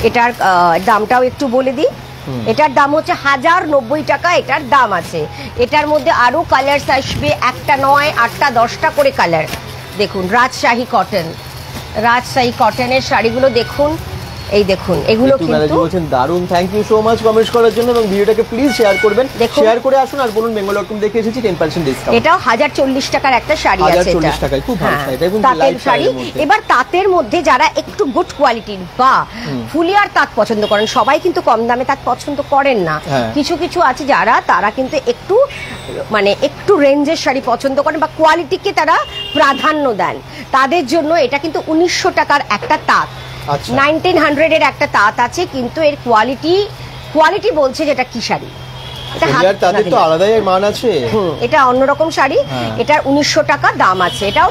এটার দামটাও একটু বলে দিই। এটার দাম হচ্ছে 1090 টাকা এটার দাম আছে। এটার মধ্যে আরো কালার আসবে, একটা নয় 8টা 10টা করে কালার। দেখুন রাজশাহী কটনের শাড়িগুলো দেখুন, এই দেখুন এগুলো কিন্তু বলছেন দারুন। Thank you so much comment করার জন্য, এবং ভিডিওটাকে প্লিজ শেয়ার করবেন। শেয়ার করে আসুন আর বলুন বেঙ্গল.com দেখে এসেছি 10% ডিসকাউন্ট। এটাও 1040 টাকার একটা শাড়ি আছে। 1040 টাকায় খুব ভালো শাড়ি। দেখুন তাঁতের শাড়ি। এবার তাঁতের মধ্যে যারা একটু গুড কোয়ালিটির বা ফুলিয়ার তাঁত পছন্দ করেন, সবাই কিন্তু কম দামে তাঁত পছন্দ করেন না। কিছু কিছু আছে তারা কিন্তু একটু মানে একটু রেঞ্জের শাড়ি পছন্দ করেন বা কোয়ালিটিকে তারা প্রাধান্য দেন। তাদের জন্য এটা কিন্তু 1900 টাকার একটা তাঁত। 1900 এর একটা তাঁত আছে, কিন্তু এর কোয়ালিটি বলছে যেটা কি শাড়ি, তাদের তো আলাদাই মান আছে। এটা অন্যরকম শাড়ি। এটার 1900 টাকা দাম আছে। এটাও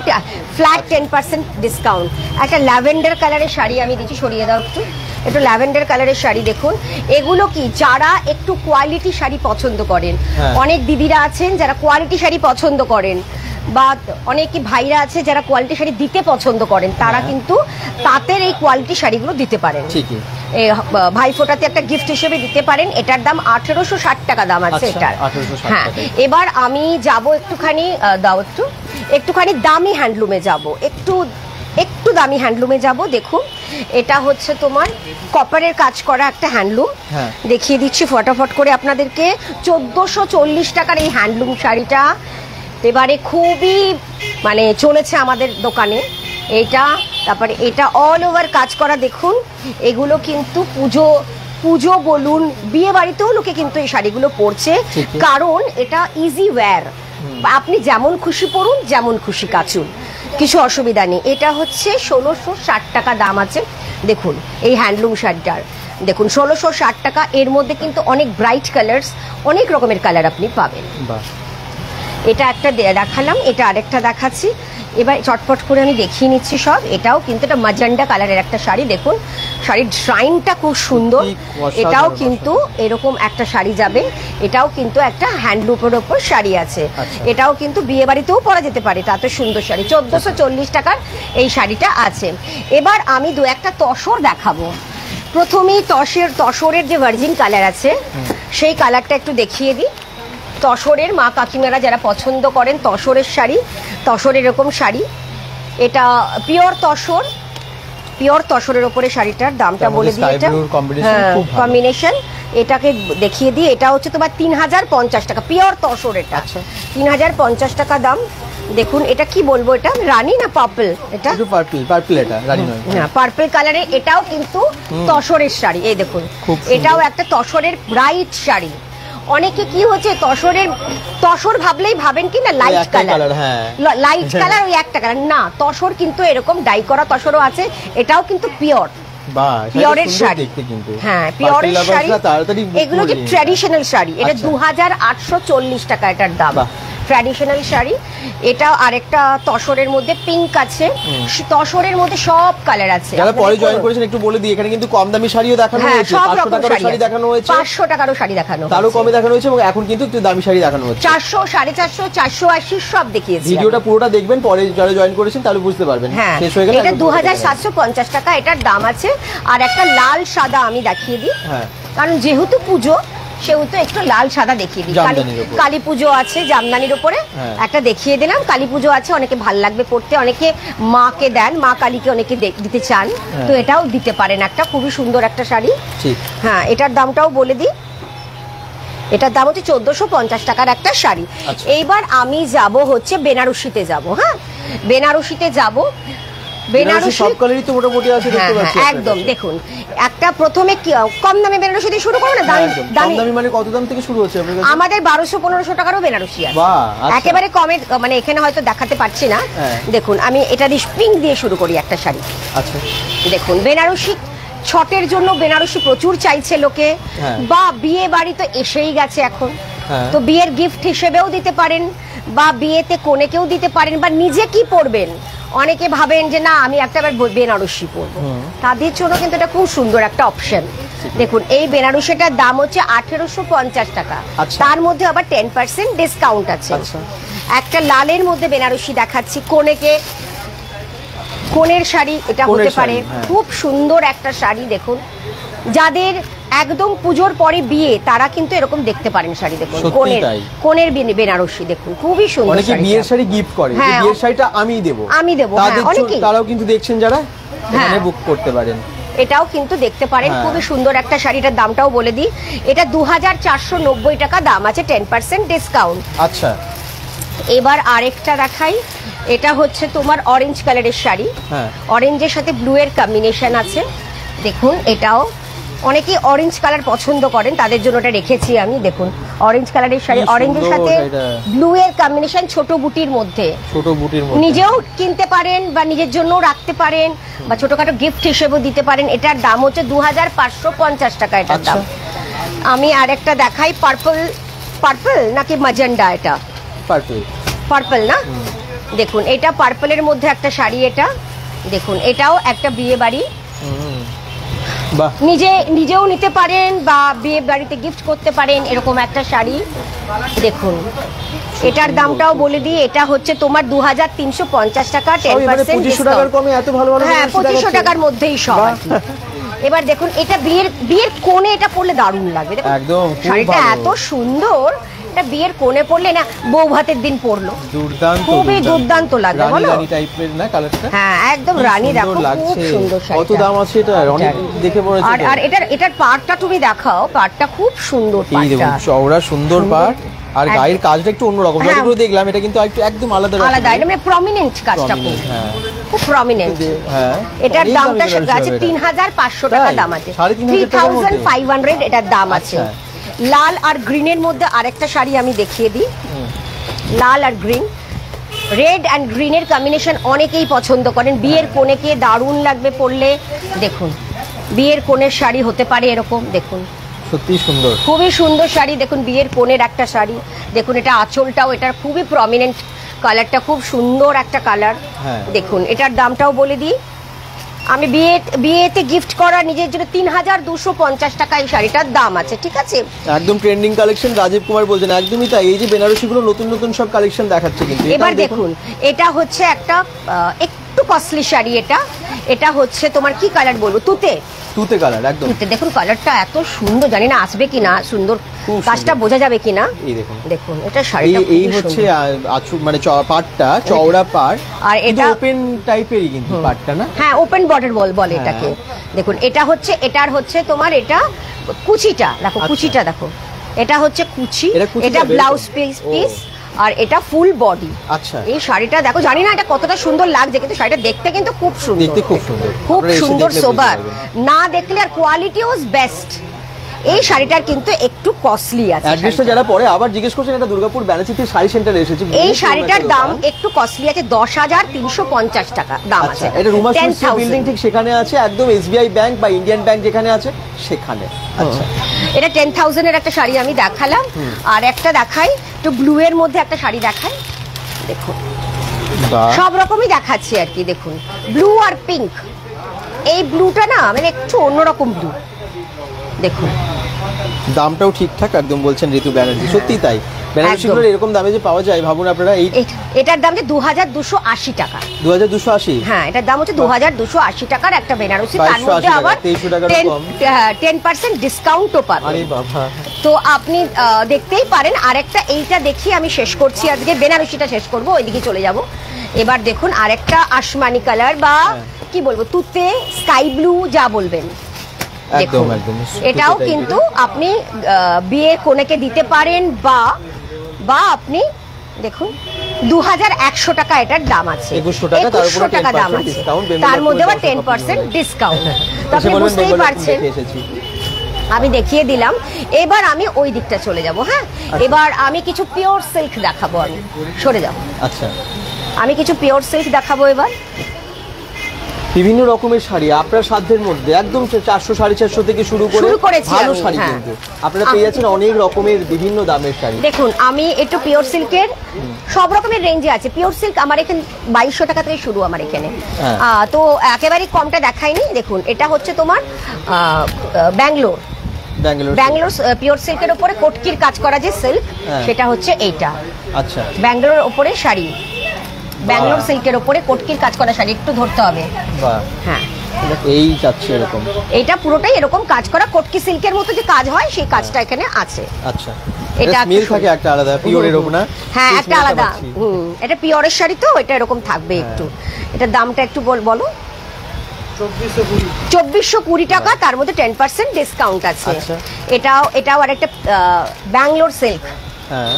ফ্ল্যাট 10% ডিসকাউন্ট। একটা ল্যাভেন্ডার কালারের শাড়ি আমি দিচ্ছি, সরিয়ে দাও একটু। এটা ল্যাভেন্ডার কালারের শাড়ি দেখুন। এগুলো কি যারা একটু কোয়ালিটি শাড়ি পছন্দ করেন, অনেক দিদিরা আছেন যারা কোয়ালিটি শাড়ি পছন্দ করেন, বা অনেক ভাইরা আছে যারা কোয়ালিটি শাড়ি দিতে পছন্দ করেন, তারা কিন্তু তাঁতের এই কোয়ালিটি শাড়িগুলো দিতে পারেন। ভাইফোঁটাতে একটা গিফট হিসেবে দিতে পারেন। এটার দাম 1860 টাকা দাম আছে এটার। হ্যাঁ, এবার আমি যাব একটুখানি দামি হ্যান্ডলুমে যাব, একটু দামি হ্যান্ডলুমে যাব। দেখুন এটা হচ্ছে তোমার কপারের কাজ করা একটা হ্যান্ডলুম। দেখিয়ে দিচ্ছি ফটাফট করে আপনাদেরকে। 1440 টাকার এই হ্যান্ডলুম শাড়িটা এবারে খুবই মানে চলেছে আমাদের দোকানে। তারপরে এটা অল ওভার কাজ করা। দেখুন এগুলো কিন্তু পুজো বলুন, বিয়ে বাড়িতেও লোকে কিন্তু এই শাড়িগুলো পরছে, কারণ এটা ইজি ওয়্যার। আপনি যেমন খুশি পরুন, যেমন খুশি কাচুন, কিছু অসুবিধা নেই। এটা হচ্ছে 1660 টাকা দাম আছে। দেখুন এই হ্যান্ডলুম শাড়িটার দেখুন 1660 টাকা। এর মধ্যে কিন্তু অনেক ব্রাইট কালার্স, অনেক রকমের কালার আপনি পাবেন। এটা একটা দেখালাম, এটা আরেকটা দেখাচ্ছি। এবার চটপট করে আমি দেখিয়ে নিচ্ছি সব। এটাও কিন্তু এটা ম্যাজেন্ডা কালারের একটা শাড়ি। দেখুন শাড়ির ডিজাইনটা খুব সুন্দর। এটাও কিন্তু এরকম একটা শাড়ি যাবে। এটাও কিন্তু একটা হ্যান্ডলুমের ওপর শাড়ি আছে। এটাও কিন্তু বিয়ে বাড়িতেও পরা যেতে পারে, তাতে সুন্দর শাড়ি। 1440 টাকার এই শাড়িটা আছে। এবার আমি দু একটা তসর দেখাবো। প্রথমেই তসরের যে ভার্জিন কালার আছে সেই কালারটা একটু দেখিয়ে দিই। তসরের মা কাকিমারা যারা পছন্দ করেন তসরের শাড়ি, তসরের এরকম শাড়ি, এটা পিওর তসরের ওপরে শাড়িটার দামটা বলে দিই। এটা কম্বিনেশন, এটাকে দেখিয়ে দিই। এটা হচ্ছে তোমার 3050 টাকা পিওর তসর। এটা 3050 টাকা দাম। দেখুন এটা কি বলবো, এটা রানী না পার্পল? এটা পার্পল, এটা রানী নয়, হ্যাঁ পার্পল কালারের। এটাও কিন্তু তসরের শাড়ি। এই দেখুন এটাও একটা তসরের ব্রাইট শাড়ি। অনেকে কি হচ্ছে তসর ভাবলেই ভাবেন কি না লাইট কালার, লাইট কালার ওই একটা কালার না। তসর কিন্তু এরকম ডাই করা তসরও আছে। এটাও কিন্তু পিওরের শাড়ি। হ্যাঁ পিওরের শাড়ি। এগুলো যে ট্র্যাডিশনাল শাড়ি, এটা 2840 টাকা এটার দাম। ট্র্যাডিশনাল শাড়ি। এটাও আরেকটা তসরের মধ্যে পিঙ্ক আছে। তসরের মধ্যে সব কালার আছে। যারা পরে জয়েন করেছেন একটু বলে দিই, এখানে কিন্তু কম দামি শাড়িও দেখানো হয়েছে, 500 টাকার শাড়ি দেখানো হয়েছে, 500 টাকারও শাড়ি দেখানো হয়েছে, তারও কমে দেখানো হয়েছে, এবং এখন কিন্তু একটু দামি শাড়ি দেখানো হচ্ছে। 400, 450, 480 সব দেখিয়েছি। ভিডিওটা পুরোটা দেখবেন, পরে যারা জয়েন করেছেন তাহলে বুঝতে পারবেন। শেষ হয়ে গেল। এটা 2750 টাকা এটার দাম আছে। আর একটা লাল সাদা আমি দেখিয়ে দিই, কারণ যেহেতু পুজো সেহেতু একটু লাল সাদা দেখিয়ে দিই। কালী পুজো আছে জামদানির উপরে, একটা দেখিয়ে দিলাম। কালী পুজো আছে, অনেকে ভাল লাগবে পড়তে, অনেকে মাকে দেন, মা কালীকে অনেকে দিতে চান, তো এটাও দিতে পারেন। একটা খুবই সুন্দর একটা শাড়ি। হ্যাঁ এটার দামটাও বলে দিই। এটার দাম হচ্ছে 1450 টাকার একটা শাড়ি। এইবার আমি যাব হচ্ছে বেনারসিতে যাব। হ্যাঁ বেনারসিতে যাব। বেনারসি সব কালারই তো মোটামুটি আছে দেখতে পাচ্ছি একদম দেখুন একটা প্রথমে কম দামে বেনারসি দিয়ে শুরু করো না কম দামি মানে কত দাম থেকে শুরু হচ্ছে আপনার কাছে? আমাদের 1200-1500 টাকারও বেনারসি আছে। বাহ, আচ্ছা। একেবারে কমে, মানে এখানে হয়তো দেখাতে পাচ্ছি না। দেখুন আমি এটা দিয়ে পিঙ্ক দিয়ে শুরু করি একটা শাড়ি। আচ্ছা দেখুন বেনারসি ছটের জন্য বেনারসি প্রচুর চাইছে লোকে, বা বিয়ে বাড়ি তো এসেই গেছে এখন, তো বিয়ের গিফট হিসেবেও দিতে পারেন, বা বিয়েতে কনেকেও দিতে পারেন, বা নিজে কি পরবেন অনেকে ভাবেন যে না আমি একটা বেনারসি পরবো, তাদের জন্য কিন্তু এটা খুব সুন্দর একটা অপশন। দেখুন এই বেনারসিটার দাম হচ্ছে 1850 টাকা, তার মধ্যে আবার 10% ডিসকাউন্ট আছে। একটা লালের মধ্যে বেনারসি দেখাচ্ছি, কোনের শাড়ি এটা হতে পারে, খুব সুন্দর একটা শাড়ি। দেখুন যাদের একদম পুজোর পরে বিয়ে তারা কিন্তু এরকম দেখতে পারেন শাড়ি। দেখুন কোনের বেনারসি দেখুন খুবই সুন্দর। অনেকে বিয়ের শাড়ি গিফট করে, বিয়ের শাড়িটা আমি দেব, তারাও কিন্তু দেখছেন যারা এখানে বুক করতে পারেন। এটাও কিন্তু দেখতে পারেন, খুবই সুন্দর একটা শাড়িটার দামটাও বলে দিই, এটা 2490 টাকা দাম আছে, 10% ডিসকাউন্ট। আচ্ছা এবার আরেকটা দেখাই, এটা হচ্ছে তোমার অরেঞ্জ কালারের শাড়ি, অরেঞ্জের সাথে ব্লু এর কম্বিনেশন আছে। দেখুন এটাও অনেকেই অরেঞ্জ কালার পছন্দ করেন, তাদের জন্য এটা রেখেছি আমি। দেখুন অরেঞ্জ কালারের শাড়ি, অরেঞ্জের সাথে ব্লু এর কম্বিনেশন, ছোট বুটির মধ্যে, নিজেও কিনতে পারেন বা নিজের জন্য রাখতে পারেন, বা ছোটখাটো গিফট হিসেবেও দিতে পারেন। এটার দাম হচ্ছে 2550 টাকা এটার দাম। আমি আরেকটা দেখাই, পার্পল নাকি ম্যাজেন্ডা, এটা পার্পল না? দেখুন এটা পার্পলের মধ্যে একটা শাড়ি, এটা দেখুন এটাও একটা বিয়ে বাড়ি, নিজেও নিতে পারেন বা বিয়ে বাড়িতে গিফট করতে পারেন, এরকম একটা শাড়ি। দেখুন এটার দামটাও বলে দিই, এটা হচ্ছে তোমার 2350 টাকা, 10% 2500 টাকার মধ্যেই সব। এবার দেখুন এটা বিয়ের কোণে এটা পরলে দারুণ লাগবে। একদম শাড়িটা এত সুন্দর, এটা বিয়ের কোণে পরলে না বউ ভাতের দিন পরলো খুবই দুর্দান্ত লাগবে, বলো? হ্যাঁ একদম রানী, দেখো খুব সুন্দর শাড়ি। কত দাম আছে এটা? অনেক দেখে পড়েছে। আর এটার পাড়টা তুমি দেখাও, পাড়টা খুব সুন্দর, চওড়া সুন্দর পাড়, আর গায়ের কাজটা একটু অন্যরকম। যতটুকু দেখলাম এটা কিন্তু একদম আলাদা, মানে প্রমিনেন্ট কাজটা, খুব প্রমিনেন্ট। এটার দামটা আছে 3500 টাকা দাম আছে, 3500 এটার দাম আছে। লাল আর গ্রিনের মধ্যে আরেকটা শাড়ি আমি দেখিয়ে দিই, লাল আর গ্রিন, রেড অ্যান্ড গ্রিনের কম্বিনেশন অনেকেই পছন্দ করেন, বিয়ের কোণেকে দারুণ লাগবে পরলে। দেখুন বিয়ের কোণের শাড়ি হতে পারে এরকম, দেখুন সত্যি সুন্দর, খুবই সুন্দর শাড়ি। দেখুন বিয়ের কোণের একটা শাড়ি, দেখুন এটা আঁচলটাও, এটার খুবই প্রমিনেন্ট কালারটা, খুব সুন্দর একটা কালার। দেখুন এটার দামটাও বলে দিই, আমি বিয়েতে গিফট করা নিজের জন্য 3250 টাকা এই শাড়িটার দাম আছে, ঠিক আছে? একদম ট্রেন্ডিং কালেকশন, রাজীব কুমার বলছেন, একদমই তাই। এই যে বেনারসিগুলো নতুন নতুন সব কালেকশন দেখাচ্ছে কিন্তু। এবার দেখুন এটা হচ্ছে একটা একটু কস্টলি শাড়ি, এটা হচ্ছে তোমার কি কালার বলবো, তুতে কালার, একদম তুতে। দেখুন কালারটা এত সুন্দর, জানি না আসবে কিনা, সুন্দর কাজটা বোঝা যাবে কিনা। এই দেখুন এটা শাড়িটা এই হচ্ছে মানে পাড়টা চওড়া পাড়, আর এটা ওপেন টাইপেরই কিন্তু পাড়টা না? হ্যাঁ ওপেন বর্ডার বলে এটাকে। দেখুন এটার হচ্ছে তোমার এটা কুচিটা, দেখো কুচিটা দেখো, এটা হচ্ছে কুচি, এটা ব্লাউজ পিস, আর এটা ফুল বডি। আচ্ছা এই শাড়িটা দেখো, জানি না এটা কতটা সুন্দর লাগছে, কিন্তু শাড়িটা দেখতে কিন্তু খুব সুন্দর, খুব সুন্দর, সোবার, না দেখলে আর কোয়ালিটিও বেস্ট। এই শাড়িটার কিন্তু একটু কস্টলি আছে। অ্যাড্রেসটা যারা পরে আবার জিজ্ঞেস করছেন, এটা দুর্গাপুর ব্যানাচিতে শাড়ি সেন্টারে এসেছে। এই শাড়িটার দাম একটু কস্টলি আছে, 10350 টাকা দাম আছে। এটা রুমা বিল্ডিং ঠিক সেখানে আছে, একদম এসবিআই ব্যাংক বা ইন্ডিয়ান ব্যাংক যেখানে আছে সেখানে। আচ্ছা এটা 10,000 এর একটা শাড়ি আমি দেখালাম, আর একটা দেখাই একটু ব্লু এর মধ্যে একটা শাড়ি দেখাই। দেখুন সব রকমই দেখাচ্ছি আর কি। দেখুন ব্লু আর পিঙ্ক, এই ব্লুটা না মানে একটু অন্যরকম ব্লু। দেখুন দামটাও ঠিকঠাক একদম বলছেন ঋতু ব্যানার্জি, সত্যি তাই। বেনারসিগুলো এরকম দামে যে পাওয়া যায় ভাবুন আপনারা। এটার দাম যে 2280 টাকা। 2280? হ্যাঁ এটার দাম হচ্ছে 2280 টাকার একটা বেনারসি, তার মধ্যে আবার 10% ডিসকাউন্টও পাবেন। আরে বাবা, তো আপনি দেখতেই পারেন। আরেকটা এইটা দেখি আমি শেষ করছি আজকে, বেনারসিটা শেষ করব, ওইদিকে চলে যাব। এবার দেখুন আরেকটা আসমানি কালার বা কি বলবো, তুতে, স্কাই ব্লু, যা বলবেন। একদম একদম এটাও কিন্তু আপনি বিয়ের কোণেকে দিতে পারেন, বা আপনি দেখুন 2100 টাকা এটার দাম আছে। 2100 টাকা, তার উপরে 2100 টাকা দাম 10% আছে, ডিসকাউন্ট, তার মধ্যে আবার 10% ডিসকাউন্ট। তো আপনি বুঝতেই পারছেন, আমি দেখিয়ে দিলাম। এবার আমি ওই দিকটা চলে যাব। হ্যাঁ, এবার আমি কিছু পিওর সিল্ক দেখাবো। আমি সরে যাব। আচ্ছা, আমি কিছু পিওর সিল্ক দেখাবো এবার। বিভিন্ন রকমের শাড়ি আপনার সাধ্যের মধ্যে, একদম 400 450 থেকে শুরু করে ভালো শাড়ি, কিন্তু আপনারা পেয়ে যাচ্ছেন অনেক রকমের বিভিন্ন দামের শাড়ি। দেখুন, আমি একটু পিওর সিল্কের সব রকমের রেঞ্জে আছে। পিওর সিল্ক আমার এখানে 2200 টাকা থেকে শুরু আমার এখানে। তো একেবারে কমটা দেখাইনি। দেখুন, এটা হচ্ছে তোমার ব্যাঙ্গালোর পিওর সিল্কের উপরে কটকির কাজ করা যে সিল্ক, সেটা হচ্ছে এইটা। আচ্ছা, ব্যাঙ্গালোর উপরে শাড়ি, ব্যাঙ্গালোর সিল্কের উপরে কটকির কাজ করা শাড়ি। একটু ধরতে হবে। হ্যাঁ, এই যাচ্ছে এরকম, এটা পুরোটাই এরকম কাজ করা কটকি সিল্কের মতো যে কাজ হয়, সেই কাজটা এখানে আছে। আচ্ছা, এটা স্মেল থাকে একটা আলাদা, পিওরের উপর না? হ্যাঁ, একটা আলাদা। এটা পিওরের শাড়ি, তো এটা এরকম থাকবে একটু। এটার দামটা একটু বলো। 2420 টাকা, তার মধ্যে 10% ডিসকাউন্ট আছে। এটাও আরেকটা ব্যাঙ্গালোর সিল্ক,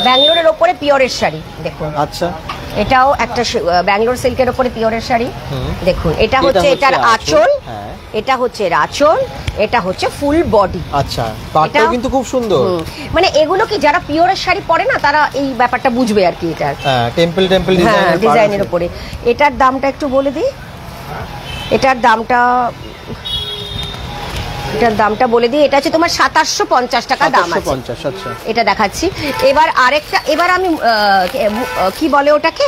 ব্যাঙ্গালোরের ওপরে পিওরের শাড়ি। দেখুন, আচ্ছা, এটাও একটা ব্যাঙ্গালোর সিল্কের ওপরে পিওরের শাড়ি। দেখুন, এটা হচ্ছে এটার আঁচল, এটা হচ্ছে এর আঁচল, এটা হচ্ছে ফুল বডি। আচ্ছা, পাটটাও কিন্তু খুব সুন্দর। মানে এগুলো কি যারা পিওরের শাড়ি পরে না, তারা এই ব্যাপারটা বুঝবে আর কি। এটার টেম্পল ডিজাইনের উপরে। এটার দামটা একটু বলে দিই। এটার দামটা বলে দিই। এটা হচ্ছে তোমার 2750 টাকা দাম আছে। আচ্ছা, এটা দেখাচ্ছি। এবার আরেকটা, এবার আমি কি বলে ওটাকে,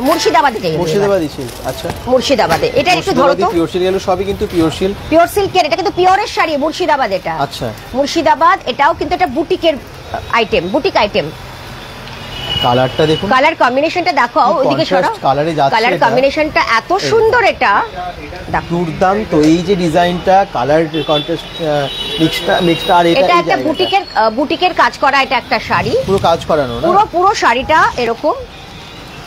মুর্শিদাবাদে যাই। আচ্ছা, মুর্শিদাবাদে। এটা একটু ধরো তো। পিওর সিল্ক, এগুলো সবই কিন্তু পিওর সিল্ক। পিওর সিল্কের, এটা কিন্তু পিওরের শাড়ি, মুর্শিদাবাদ এটা। আচ্ছা, মুর্শিদাবাদ। এটাও কিন্তু এটা বুটিকের আইটেম, বুটিক আইটেম। কালারটা দেখুন, কালার কম্বিনেশনটা দেখো, ওইদিকে সরো। কালার কম্বিনেশনটা এত সুন্দর, এটা দুর্দান্ত। এই যে ডিজাইনটা, কালার কন্ট্রাস্ট মিক্সটা, আর এটা একটা বুটিকের কাজ করা। এটা একটা শাড়ি পুরো কাজ করানো না? পুরো শাড়িটা এরকম,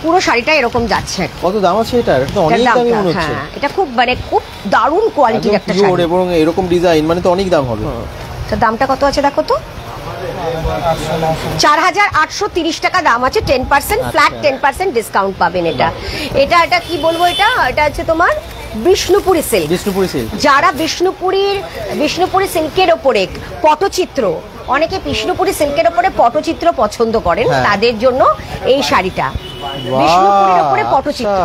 পুরো শাড়িটা এরকম যাচ্ছে। কত দাম আছে এটার? এটা অনেক দামি মনে হচ্ছে। এটা খুব খুব দারুণ কোয়ালিটির একটা শাড়ি, এবং এরকম ডিজাইন, মানে তো অনেক দাম হবে। তো দামটা কত আছে দেখো তো। 4830 টাকা দাম আছে। 10% ফ্ল্যাট 10% ডিসকাউন্ট পাবেন। এটা কি বলবো, এটা হচ্ছে তোমার বিষ্ণুপুরি সিল্ক। যারা বিষ্ণুপুরি সিল্কের ওপরে পটচিত্র, অনেকে বিষ্ণুপুরি সিল্কের ওপরে পটচিত্র পছন্দ করেন, তাদের জন্য এই শাড়িটা। বিষ্ণুপুরের উপরে পটচিত্র,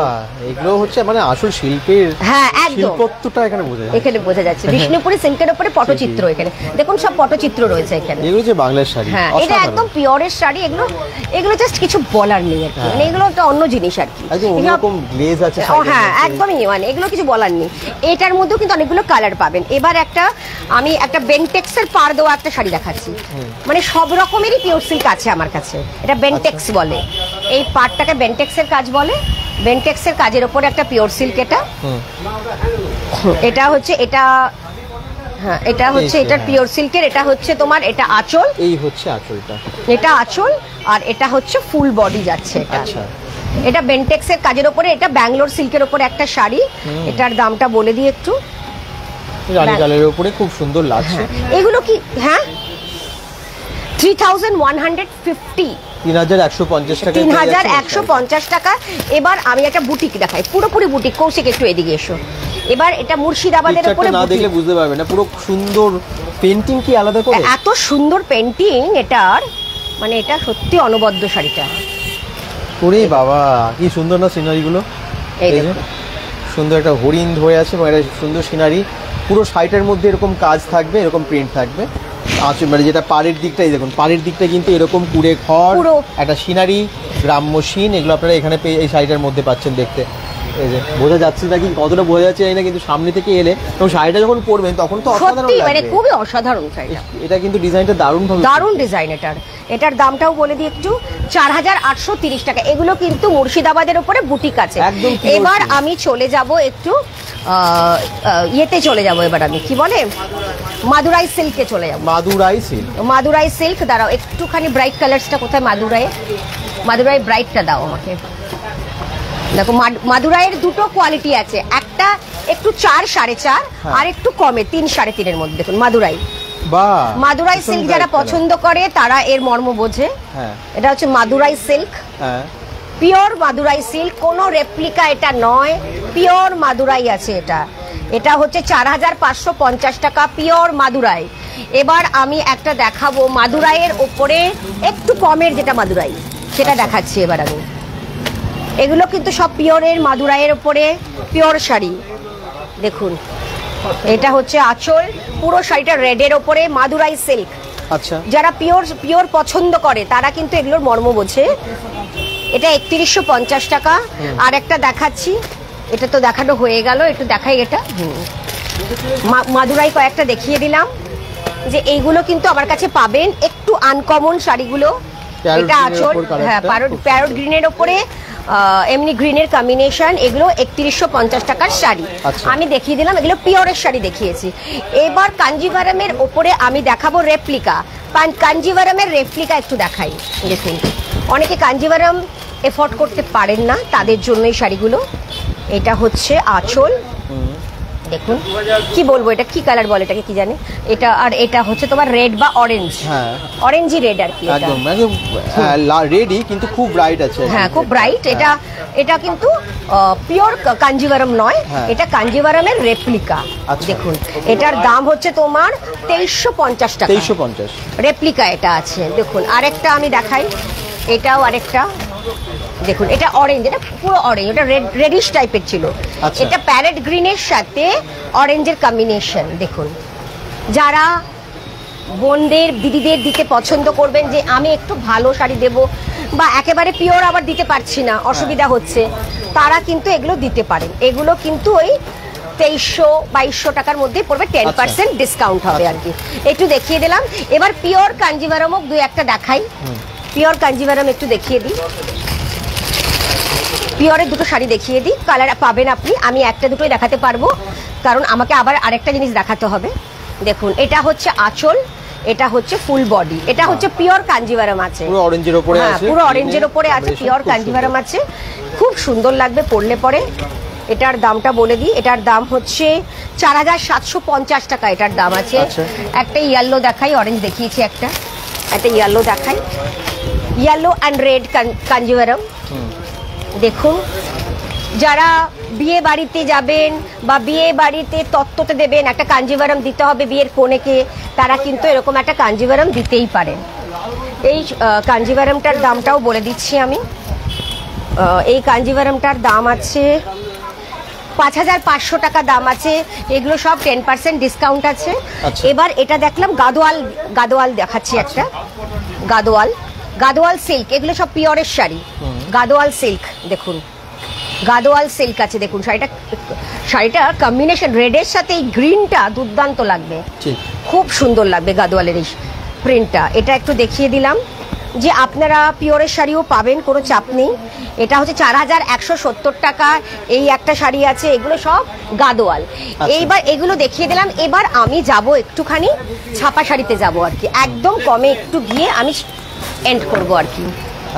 এগুলো হচ্ছে মানে আসল শিল্পের। হ্যাঁ, একদম শিল্পত্বটা এখানে বোঝা যাচ্ছে। বিষ্ণুপুরি সিল্কের উপরে পটচিত্র, এখানে দেখুন সব পটচিত্র রয়েছে এখানে। এগুলো যে বাংলার শাড়ি। হ্যাঁ, এটা একদম পিওরের শাড়ি। এগুলো জাস্ট কিছু বলার নেই আর কি। মানে এগুলো একটা অন্য জিনিস আর কি। এরকম গ্লেজ আছে। হ্যাঁ, একদমই, মানে এগুলো কিছু বলার নেই। এটার মধ্যেও কিন্তু অনেকগুলো কালার পাবেন। এবার আমি একটা বেন্টেক্সের পাড় দেওয়া একটা শাড়ি দেখাচ্ছি। মানে সব রকমেরই পিওর সিল্ক আছে আমার কাছে। এটা বেন্টেক্স বলে, এই পাড়টাকে বেন্টেক্সের কাজ বলে। বেন্টেক্সের কাজের উপরে একটা পিওর সিল্ক। এটা হচ্ছে এটার পিওর সিল্কের। এটা হচ্ছে তোমার, এটা আঁচল, এই হচ্ছে আঁচলটা, এটা আঁচল, আর এটা হচ্ছে ফুল বডি যাচ্ছে। এটা বেন্টেক্সের কাজের উপরে, এটা ব্যাঙ্গালোর সিল্কের উপরে একটা শাড়ি। এটার দামটা বলে দিই একটু। রানী কালারের উপরে খুব সুন্দর লাগছে। এগুলো কি, হ্যাঁ, 3150, 3150 টাকা, 3150 টাকা। এবার আমি একটা বুটিক দেখাই, পুরোপুরি বুটিক। কৌশিক, একটু এদিকে এসো। এবার এটা মুর্শিদাবাদের উপরে, না দেখলে বুঝতে পারবে না। পুরো সুন্দর পেইন্টিং, কি আলাদা করে এত সুন্দর পেইন্টিং এটার, মানে এটা সত্যি অনবদ্য শাড়িটা। ওরে বাবা, কি সুন্দর না সিনারি গুলো। এই যে সুন্দর একটা হরিণ ধরে আছে, এবং একটা সুন্দর সিনারি। পুরো শাড়িটার মধ্যে এরকম কাজ থাকবে, এরকম প্রিন্ট থাকবে। আচ্ছা, মানে যেটা পাড়ের দিকটাই দেখুন, পাড়ের দিকটা কিন্তু এরকম কুড়ে ঘর, একটা সিনারি, গ্রাম্য সিন, এগুলো আপনারা এখানে এই শাড়িটার মধ্যে পাচ্ছেন দেখতে। এই যে বোঝা যাচ্ছে নাকি, কতটা বোঝা যাচ্ছে না, কিন্তু সামনে থেকে এলে এবং শাড়িটা যখন পরবেন তখন তো অসাধারণ লাগবে। মানে খুবই অসাধারণ শাড়িটা। এটা কিন্তু ডিজাইনটা দারুণ ডিজাইন। এটার দামটাও বলে দিই একটু। 4830 টাকা। এগুলো কিন্তু মুর্শিদাবাদের উপরে বুটিক আছে। এবার আমি চলে যাব একটু ইয়েতে চলে যাব। এবার আমি কি বলে, মাদুরাই সিল্কে চলে যাব। মাদুরাই সিল্ক। দাঁড়াও একটুখানি, ব্রাইট কালারসটা কোথায়? মাদুরাই ব্রাইটটা দাও আমাকে। দেখো, মাদুরাইয়ের দুটো কোয়ালিটি আছে। একটা একটু 4 4.5, আর একটু কমে 3 3.5 মধ্যে। দেখুন, বাহ, মাদুরাই ভীষণ সিল্ক bright যারা color। পছন্দ করে তারা এর মর্ম বোঝে। হ্যাঁ এটা হচ্ছে মাদুরাই সিল্ক, হ্যাঁ পিওর মাদুরাই সিল্ক, কোনো রেপ্লিকা এটা নয়, পিওর মাদুরাই আছে এটা। এটা হচ্ছে 4550 টাকা পিওর মাদুরাই। এবার আমি একটা দেখাবো মাদুরাইয়ের ওপরে একটু কমের যেটা মাদুরাই, সেটা দেখাচ্ছি এবার আমি। এগুলো কিন্তু সব পিওরের মাদুরাইয়ের ওপরে পিওর শাড়ি। দেখুন এটা হচ্ছে আঁচল, পুরো শাড়িটা রেডের ওপরে মাদুরাই সিল্ক। আচ্ছা যারা পিওর পিওর পছন্দ করে তারা কিন্তু এগুলোর মর্ম বোঝে। এটা 3150 টাকা। আর একটা দেখাচ্ছি, এটা তো দেখানো হয়ে গেল, একটু দেখাই এটা। মাদুরাই কয়েকটা দেখিয়ে দিলাম যে এইগুলো কিন্তু আমার কাছে পাবেন একটু আনকমন শাড়িগুলো। প্যারট এটা গ্রিনের আঁচল, ওপর কালারটা। হ্যাঁ প্যারট গ্রিনের ওপরে এমনি গ্রিনের কম্বিনেশন। এগুলো 3150 টাকার শাড়ি। আচ্ছা। আমি দেখিয়ে দিলাম, এগুলো পিওরের শাড়ি দেখিয়েছি। এবার কাঞ্জিভারামের ওপরে আমি দেখাবো রেপ্লিকা। কাঞ্জিভারামের রেপ্লিকা একটু দেখাই। দেখুন অনেকে কাঞ্জিভারাম এফোর্ড করতে পারেন না, তাদের জন্য এই শাড়িগুলো। এটা হচ্ছে আঁচল, দেখুন কি বলবো, এটা কি কালার বলে এটাকে কি জানে এটা। আর এটা হচ্ছে তোমার রেড বা অরেঞ্জ, হ্যাঁ অরেঞ্জি রেড আর কি এটা। একদম একদম রেডি, কিন্তু খুব ব্রাইট আছে। হ্যাঁ খুব ব্রাইট। এটা এটা কিন্তু পিওর কাঞ্জিভারাম নয়, হ্যাঁ। এটা কাঞ্জিভারামের রেপ্লিকা। আচ্ছা। দেখুন এটার দাম হচ্ছে তোমার 2350 টাকা। 2350 রেপ্লিকা এটা আছে। দেখুন আরেকটা আমি দেখাই, এটাও আরেকটা। দেখুন এটা অরেঞ্জ, এটা পুরো অরেঞ্জ, এটা রেডিশ টাইপের ছিল। আচ্ছা। এটা প্যারেট গ্রিনের সাথে অরেঞ্জের কম্বিনেশন। দেখুন যারা বোনদের দিদিদের দিতে পছন্দ করবেন যে আমি একটু ভালো শাড়ি দেব বা একেবারে পিওর আবার দিতে পারছি না, অসুবিধা হচ্ছে, তারা কিন্তু এগুলো দিতে পারেন। এগুলো কিন্তু ওই 2300-2200 টাকার মধ্যে পড়বে, 10% ডিসকাউন্ট হবে আর কি। একটু দেখিয়ে দিলাম। এবার পিওর কাঞ্জিভারামও দুই একটা দেখাই। পিওর কাঞ্জিভারাম একটু দেখিয়ে দিই, পিওরের দুটো শাড়ি দেখিয়ে দিই। কালার পাবেন আপনি, আমি একটা দুটোই দেখাতে পারবো কারণ আমাকে আবার আরেকটা জিনিস দেখাতে হবে। দেখুন এটা হচ্ছে আঁচল, এটা হচ্ছে ফুল বডি, এটা হচ্ছে পিওর কাঞ্জিভারাম আছে, পুরো অরেঞ্জের উপরে হ্যাঁ আছে, পুরো অরেঞ্জের উপরে আছে, পিওর কাঞ্জিভারাম আছে। খুব সুন্দর লাগবে পরলে পরে। এটার দামটা বলে দিই, এটার দাম হচ্ছে 4750 টাকা এটার দাম আছে। আচ্ছা। একটা ইয়েলো দেখাই, অরেঞ্জ দেখিয়েছি, একটা ইয়েলো দেখাই, ইয়েলো অ্যান্ড রেড কাঞ্জিভারাম। দেখুন যারা বিয়ে বাড়িতে যাবেন বা বিয়ে বাড়িতে তত্ত্বতে দেবেন, একটা কাঞ্জিভারাম দিতে হবে বিয়ের কনেকে, তারা কিন্তু এরকম একটা কাঞ্জিভারাম দিতেই পারেন। এই কাঞ্জিভারামটার দামটাও বলে দিচ্ছি আমি। এই কাঞ্জিভারামটার দাম আছে 5500 টাকা দাম আছে। এগুলো সব 10% ডিসকাউন্ট আছে। আচ্ছা। এবার এটা দেখলাম গাদোয়াল দেখাচ্ছি একটা, গাদোয়াল সিল্ক, এগুলো সব পিওরের শাড়ি। গাদোয়াল সিল্ক দেখুন, গাদোয়াল সিল্ক আছে। দেখুন শাড়িটা কম্বিনেশন রেডের সাথে এই গ্রিনটা দুর্দান্ত লাগবে, ঠিক খুব সুন্দর লাগবে গাদোয়ালের এই প্রিন্টটা। এটা একটু দেখিয়ে দিলাম যে আপনারা পিওরের শাড়িও পাবেন, কোনো চাপ নেই। এটা হচ্ছে 4170 টাকা। এই একটা শাড়ি আছে, এগুলো সব গাদোয়াল। এইবার এগুলো দেখিয়ে দিলাম। এবার আমি যাব একটুখানি ছাপা শাড়িতে যাব আর কি, একদম কমে একটু গিয়ে আমি এন্ড করব আর কি।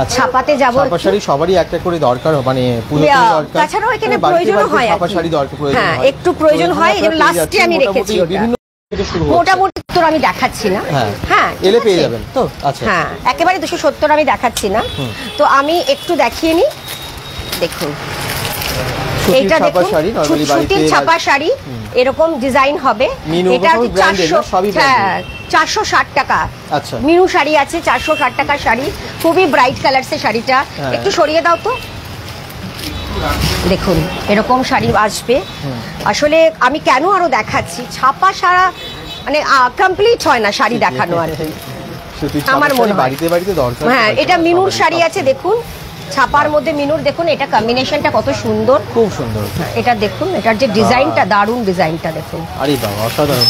আচ্ছা। ছাপাতে যাব। ছাপা শাড়ি সবারই একটা করে দরকার, মানে পুজোতে দরকার। তাছাড়াও এখানে বাড়িতে প্রয়োজন বাড়িতে হয় ছাপা শাড়ি দরকার, প্রয়োজন হ্যাঁ হয়। একটু প্রয়োজন হয়, এই জন্য পেয়ে লাস্টে যাচ্ছেন আমি মোটামুটি রেখেছি ওটা। বিভিন্ন থেকে শুরু হচ্ছে। মোটামুটি তোর আমি দেখাচ্ছি না, হ্যাঁ হ্যাঁ এলে ঠিক পেয়ে আছে? যাবেন তো। আচ্ছা হ্যাঁ একেবারে 270 আমি দেখাচ্ছি না, তো আমি একটু দেখিয়ে নিই। দেখুন সুতির এইটা ছাপা দেখুন, শাড়ি, নরমালি বাড়িতে সুতির ছাপা শাড়ি, এরকম ডিজাইন হবে। মিনু এটা সবই হচ্ছে branded না? সবই branded? 460 টাকা। আচ্ছা। মিনু শাড়ি আছে 460 টাকার শাড়ি, খুবই ব্রাইট কালারসের শাড়িটা। হ্যাঁ। একটু সরিয়ে দাও তো। দেখুন এরকম শাড়ি আসবে। আসলে আমি কেন আরো দেখাচ্ছি, ছাপা সারা মানে কমপ্লিট হয় না শাড়ি দেখানো আর কি, সুতির ছাপা আমার শাড়ি মনে হয়। বাড়িতে বাড়িতে দরকার। হ্যাঁ এটা সবারই মিনুর শাড়ি পাচ্ছে। আছে, দেখুন ছাপার মধ্যে মিনুর, দেখুন এটা কম্বিনেশনটা কত সুন্দর, খুব সুন্দর। এটা দেখুন, এটার যে ডিজাইনটা, দারুণ ডিজাইনটা দেখুন। আরে বাবা অসাধারণ।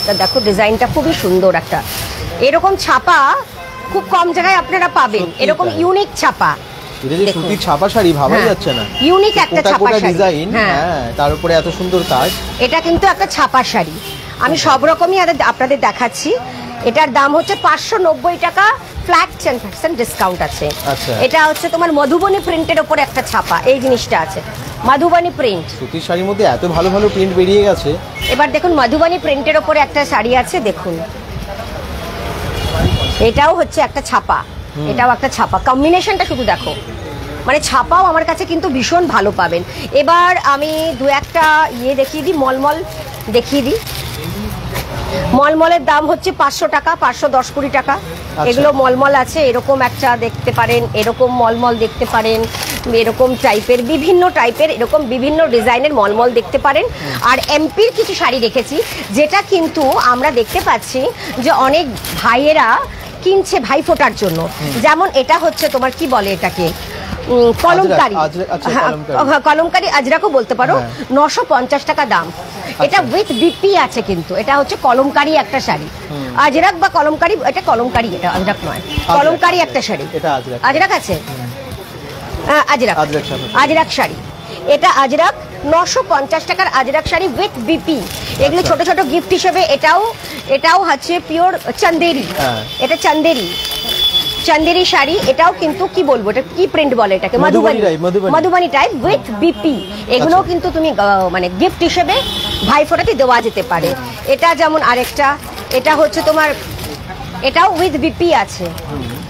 এটা দেখো ডিজাইনটা খুবই সুন্দর একটা। এরকম ছাপা খুব কম জায়গায় আপনারা পাবেন, সত্যি এরকম তাই। ইউনিক ছাপা। এটা যে দেখুন। সুতির ছাপা শাড়ি ভাবাই হ্যাঁ, যাচ্ছে না। ইউনিক একটা কোটা ছাপা কোটা শাড়ি। ডিজাইন, হ্যাঁ। হ্যাঁ তার উপরে এত সুন্দর কাজ। এটা কিন্তু একটা ছাপা শাড়ি, আমি সব রকমই আপনাদের দেখাচ্ছি। এটার দাম হচ্ছে 590 টাকা, ফ্ল্যাট 10% ডিসকাউন্ট আছে। আচ্ছা। এটা হচ্ছে তোমার মধুবনী প্রিন্টের ওপরে একটা ছাপা, এই জিনিসটা আছে মধুবনী প্রিন্ট। সুতির শাড়ির মধ্যে এত ভালো ভালো প্রিন্ট বেরিয়ে গেছে। এবার দেখুন মধুবনী প্রিন্টের ওপরে একটা শাড়ি আছে, দেখুন এটাও হচ্ছে একটা ছাপা, এটাও একটা ছাপা, কম্বিনেশনটা শুধু দেখো, মানে ছাপাও আমার কাছে কিন্তু ভীষণ ভালো পাবেন। এবার আমি দু একটা ইয়ে দেখিয়ে দিই, মলমল দেখিয়ে দিই। মলমলের দাম হচ্ছে 500 টাকা, 510-20 টাকা। এগুলো মলমল আছে, এরকম একটা দেখতে পারেন, এরকম মলমল দেখতে পারেন, এরকম টাইপের বিভিন্ন টাইপের এরকম বিভিন্ন ডিজাইনের মলমল দেখতে পারেন। আর এমপির কিছু শাড়ি রেখেছি যেটা কিন্তু আমরা দেখতে পাচ্ছি যে অনেক ভাইয়েরা কিনছে ভাই ফোটার জন্য। যেমন এটা হচ্ছে তোমার কি বলে এটাকে, কলমকারি, কলমকারি আজরাকও বলতে পারো, 950 টাকা দাম। এটা উইথ বিপি আছে, কিন্তু এটা হচ্ছে কলমকারি একটা শাড়ি, আজরাক বা কলমকারি, এটা কলমকারি, এটা আজরাক নয়, কলমকারি একটা শাড়ি। আজরাক আছে, আজরাক, আজরাক শাড়ি, এটা আজরাক 950 টাকার আজরাক শাড়ি উইথ বিপি। এগুলো ছোট ছোট গিফট হিসেবে, এটাও হচ্ছে পিওর চন্দেরি, এটা চন্দেরি শাড়ি। এটাও কিন্তু কি বলবো, এটা কি প্রিন্ট বলে এটাকে, মধুবনী টাইপ উইথ বিপি। এগুলো কিন্তু তুমি মানে গিফট হিসেবে ভাইফোঁটাতে দেওয়া যেতে পারে। এটা যেমন আরেকটা, এটা হচ্ছে তোমার, এটাও উইথ বিপি আছে,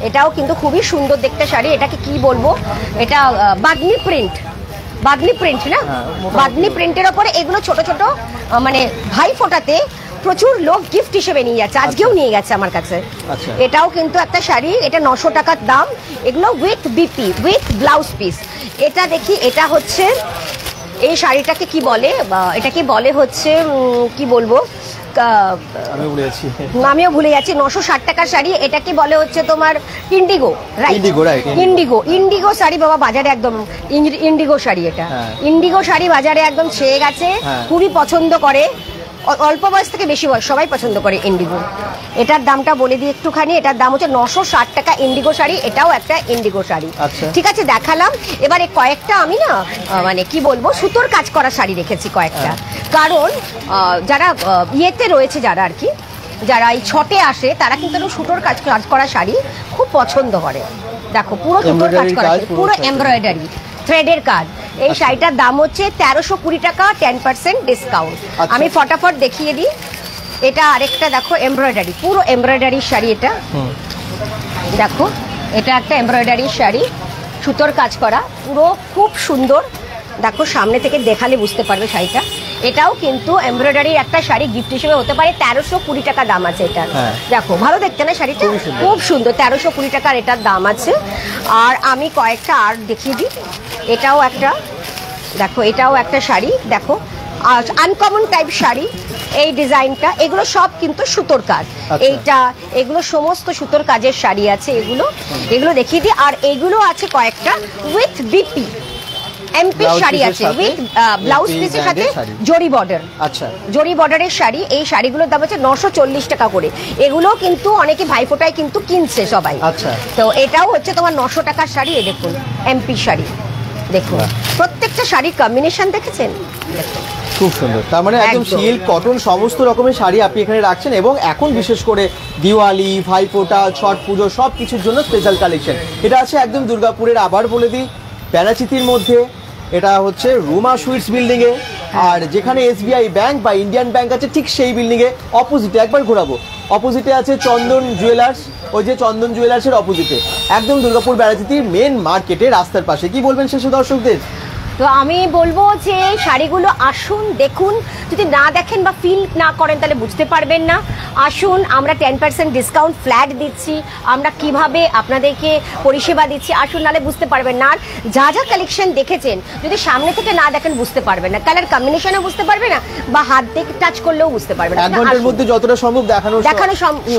এটাও কিন্তু খুবই সুন্দর দেখতে শাড়ি। এটাকে কি বলবো, এটা বাদনি প্রিন্ট, বাদনি প্রিন্ট না, বাদনি প্রিন্টের ওপরে এগুলো ছোট ছোট মানে ভাই ফোটাতে প্রচুর লোক গিফট হিসেবে নিয়ে যাচ্ছে, আজকেও নিয়ে গেছে আমার কাছে। এটাও কিন্তু একটা শাড়ি, এটা 900 টাকার দাম। এগুলো with BP, with blouse piece. এটা দেখি, এটা হচ্ছে এই শাড়িটাকে কি বলে, এটাকে বলে হচ্ছে কি বলবো, আমিও ভুলে যাচ্ছি। 960 টাকার শাড়ি, এটাকে বলে হচ্ছে তোমার ইন্ডিগো, রাইট? ইন্ডিগো শাড়ি বাবা বাজারে একদম, ইন্ডিগো শাড়ি, এটা ইন্ডিগো শাড়ি বাজারে একদম ছেয়ে গেছে, খুবই পছন্দ করে, অল্প বয়স থেকে বেশি বয়স সবাই পছন্দ করে ইন্ডিগো। এটার দামটা বলে দিই একটুখানি, এটার দাম হচ্ছে 960 টাকা ইন্ডিগো শাড়ি। এটাও একটা ইন্ডিগো শাড়ি, ঠিক আছে, দেখালাম। এবারে কয়েকটা আমি না মানে কি বলবো, সুতোর কাজ করা শাড়ি রেখেছি কয়েকটা, কারণ যারা ইয়েতে রয়েছে, যারা আর কি, যারা এই ছটে আসে, তারা কিন্তু সুতোর কাজ করা শাড়ি খুব পছন্দ করে। দেখো পুরো সুতোর কাজ করা, পুরো এমব্রয়ডারি থ্রেডের কাজ। এই শাড়িটার দাম হচ্ছে 1320 টাকা, 10% ডিসকাউন্ট। আমি ফটাফট দেখিয়ে দিই। এটা আরেকটা দেখো, এমব্রয়ডারি, পুরো এমব্রয়ডারির শাড়ি। এটা দেখো, এটা একটা এমব্রয়ডারির শাড়ি, সুতোর কাজ করা, পুরো খুব সুন্দর। দেখো সামনে থেকে দেখালে বুঝতে পারবে শাড়িটা। এটাও কিন্তু এমব্রয়ডারির একটা শাড়ি, গিফট হিসেবে হতে পারে। 1320 টাকা দাম আছে এটার। দেখো ভালো দেখতে না শাড়িটা, খুব সুন্দর, 1320 টাকার এটার দাম আছে। আর আমি কয়েকটা আর দেখিয়ে দিই। এটাও একটা, দেখো এটাও একটা শাড়ি, দেখো আনকমন টাইপ শাড়ি, এই ডিজাইনটা, এগুলো সব কিন্তু সুতোর কাজ। এইটা, এগুলো সমস্ত সুতোর কাজের শাড়ি আছে, এগুলো দেখিয়ে দিই। আর এগুলো আছে কয়েকটা উইথ বিপি এমপি শাড়ি আছে, উইথ ব্লাউজ পিসের সাথে জরি বর্ডার। আচ্ছা, জরি বর্ডারের শাড়ি। এই শাড়িগুলোর দাম হচ্ছে 940 টাকা করে। এগুলো কিন্তু অনেকে ভাইফোঁটায় কিন্তু কিনছে সবাই। আচ্ছা, তো এটাও হচ্ছে তোমার 900 টাকার শাড়ি। এই দেখুন এমপি শাড়ি, দেখুন প্রত্যেকটা শাড়ির কম্বিনেশন দেখেছেন, খুব সুন্দর। তার মানে একদম সিল্ক, কটন, সমস্ত রকমের শাড়ি আপনি এখানে রাখছেন। এবং এখন বিশেষ করে দিওয়ালি, ভাইফোঁটা, ছট পুজো সব কিছুর জন্য স্পেশাল কালেকশন। এটা আছে একদম দুর্গাপুরের, আবার বলে দিই, প্যারাচিতির মধ্যে। এটা হচ্ছে রুমা সুইটস বিল্ডিং এ, আর যেখানে এসবিআই ব্যাংক বা ইন্ডিয়ান ব্যাংক আছে ঠিক সেই বিল্ডিং এ অপোজিটে, একবার ঘোরাবো, অপোজিটে আছে চন্দন জুয়েলার্স। ওই যে চন্দন জুয়েলার্সের অপোজিটে, একদম দুর্গাপুর প্যারাচিতির মেন মার্কেটে, রাস্তার পাশে। কি বলবেন শেষে দর্শকদের? তো আমি বলবো যে শাড়িগুলো আসুন, দেখুন। যদি না দেখেন বা ফিল না করেন তাহলে বুঝতে পারবেন না। আসুন, আমরা 10% ডিসকাউন্ট ফ্ল্যাট দিচ্ছি, আমরা কিভাবে আপনাদেরকে পরিষেবা দিচ্ছি, আসুন, নাহলে বুঝতে পারবেন না। আর যা যা কালেকশন দেখেছেন, যদি সামনে থেকে না দেখেন বুঝতে পারবেন না, কালার কম্বিনেশনও বুঝতে পারবে না, বা হাত থেকে টাচ করলেও বুঝতে পারবেন না। 1 ঘন্টার মধ্যে যতটা সম্ভব দেখানো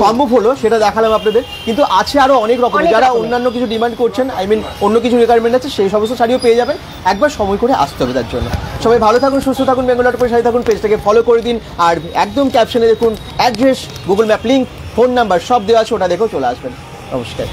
সম্ভব হলো সেটা দেখালাম আপনাদের। কিন্তু আছে আরো অনেক রকম, যারা অন্যান্য কিছু ডিমান্ড করছেন, আই মিন অন্য কিছু রিকোয়ারমেন্ট আছে, সেই সমস্ত শাড়িও পেয়ে যাবেন। একবার সময় করে আসতে হবে তার জন্য। সবাই ভালো থাকুন, সুস্থ থাকুন, বেঙ্গল.com সাথে থাকুন, পেজটাকে ফলো করে দিন। আর একদম ক্যাপশনে দেখুন address, Google map link, phone number সব দেওয়া আছে, ওটা দেখেও চলে আসবেন। নমস্কার।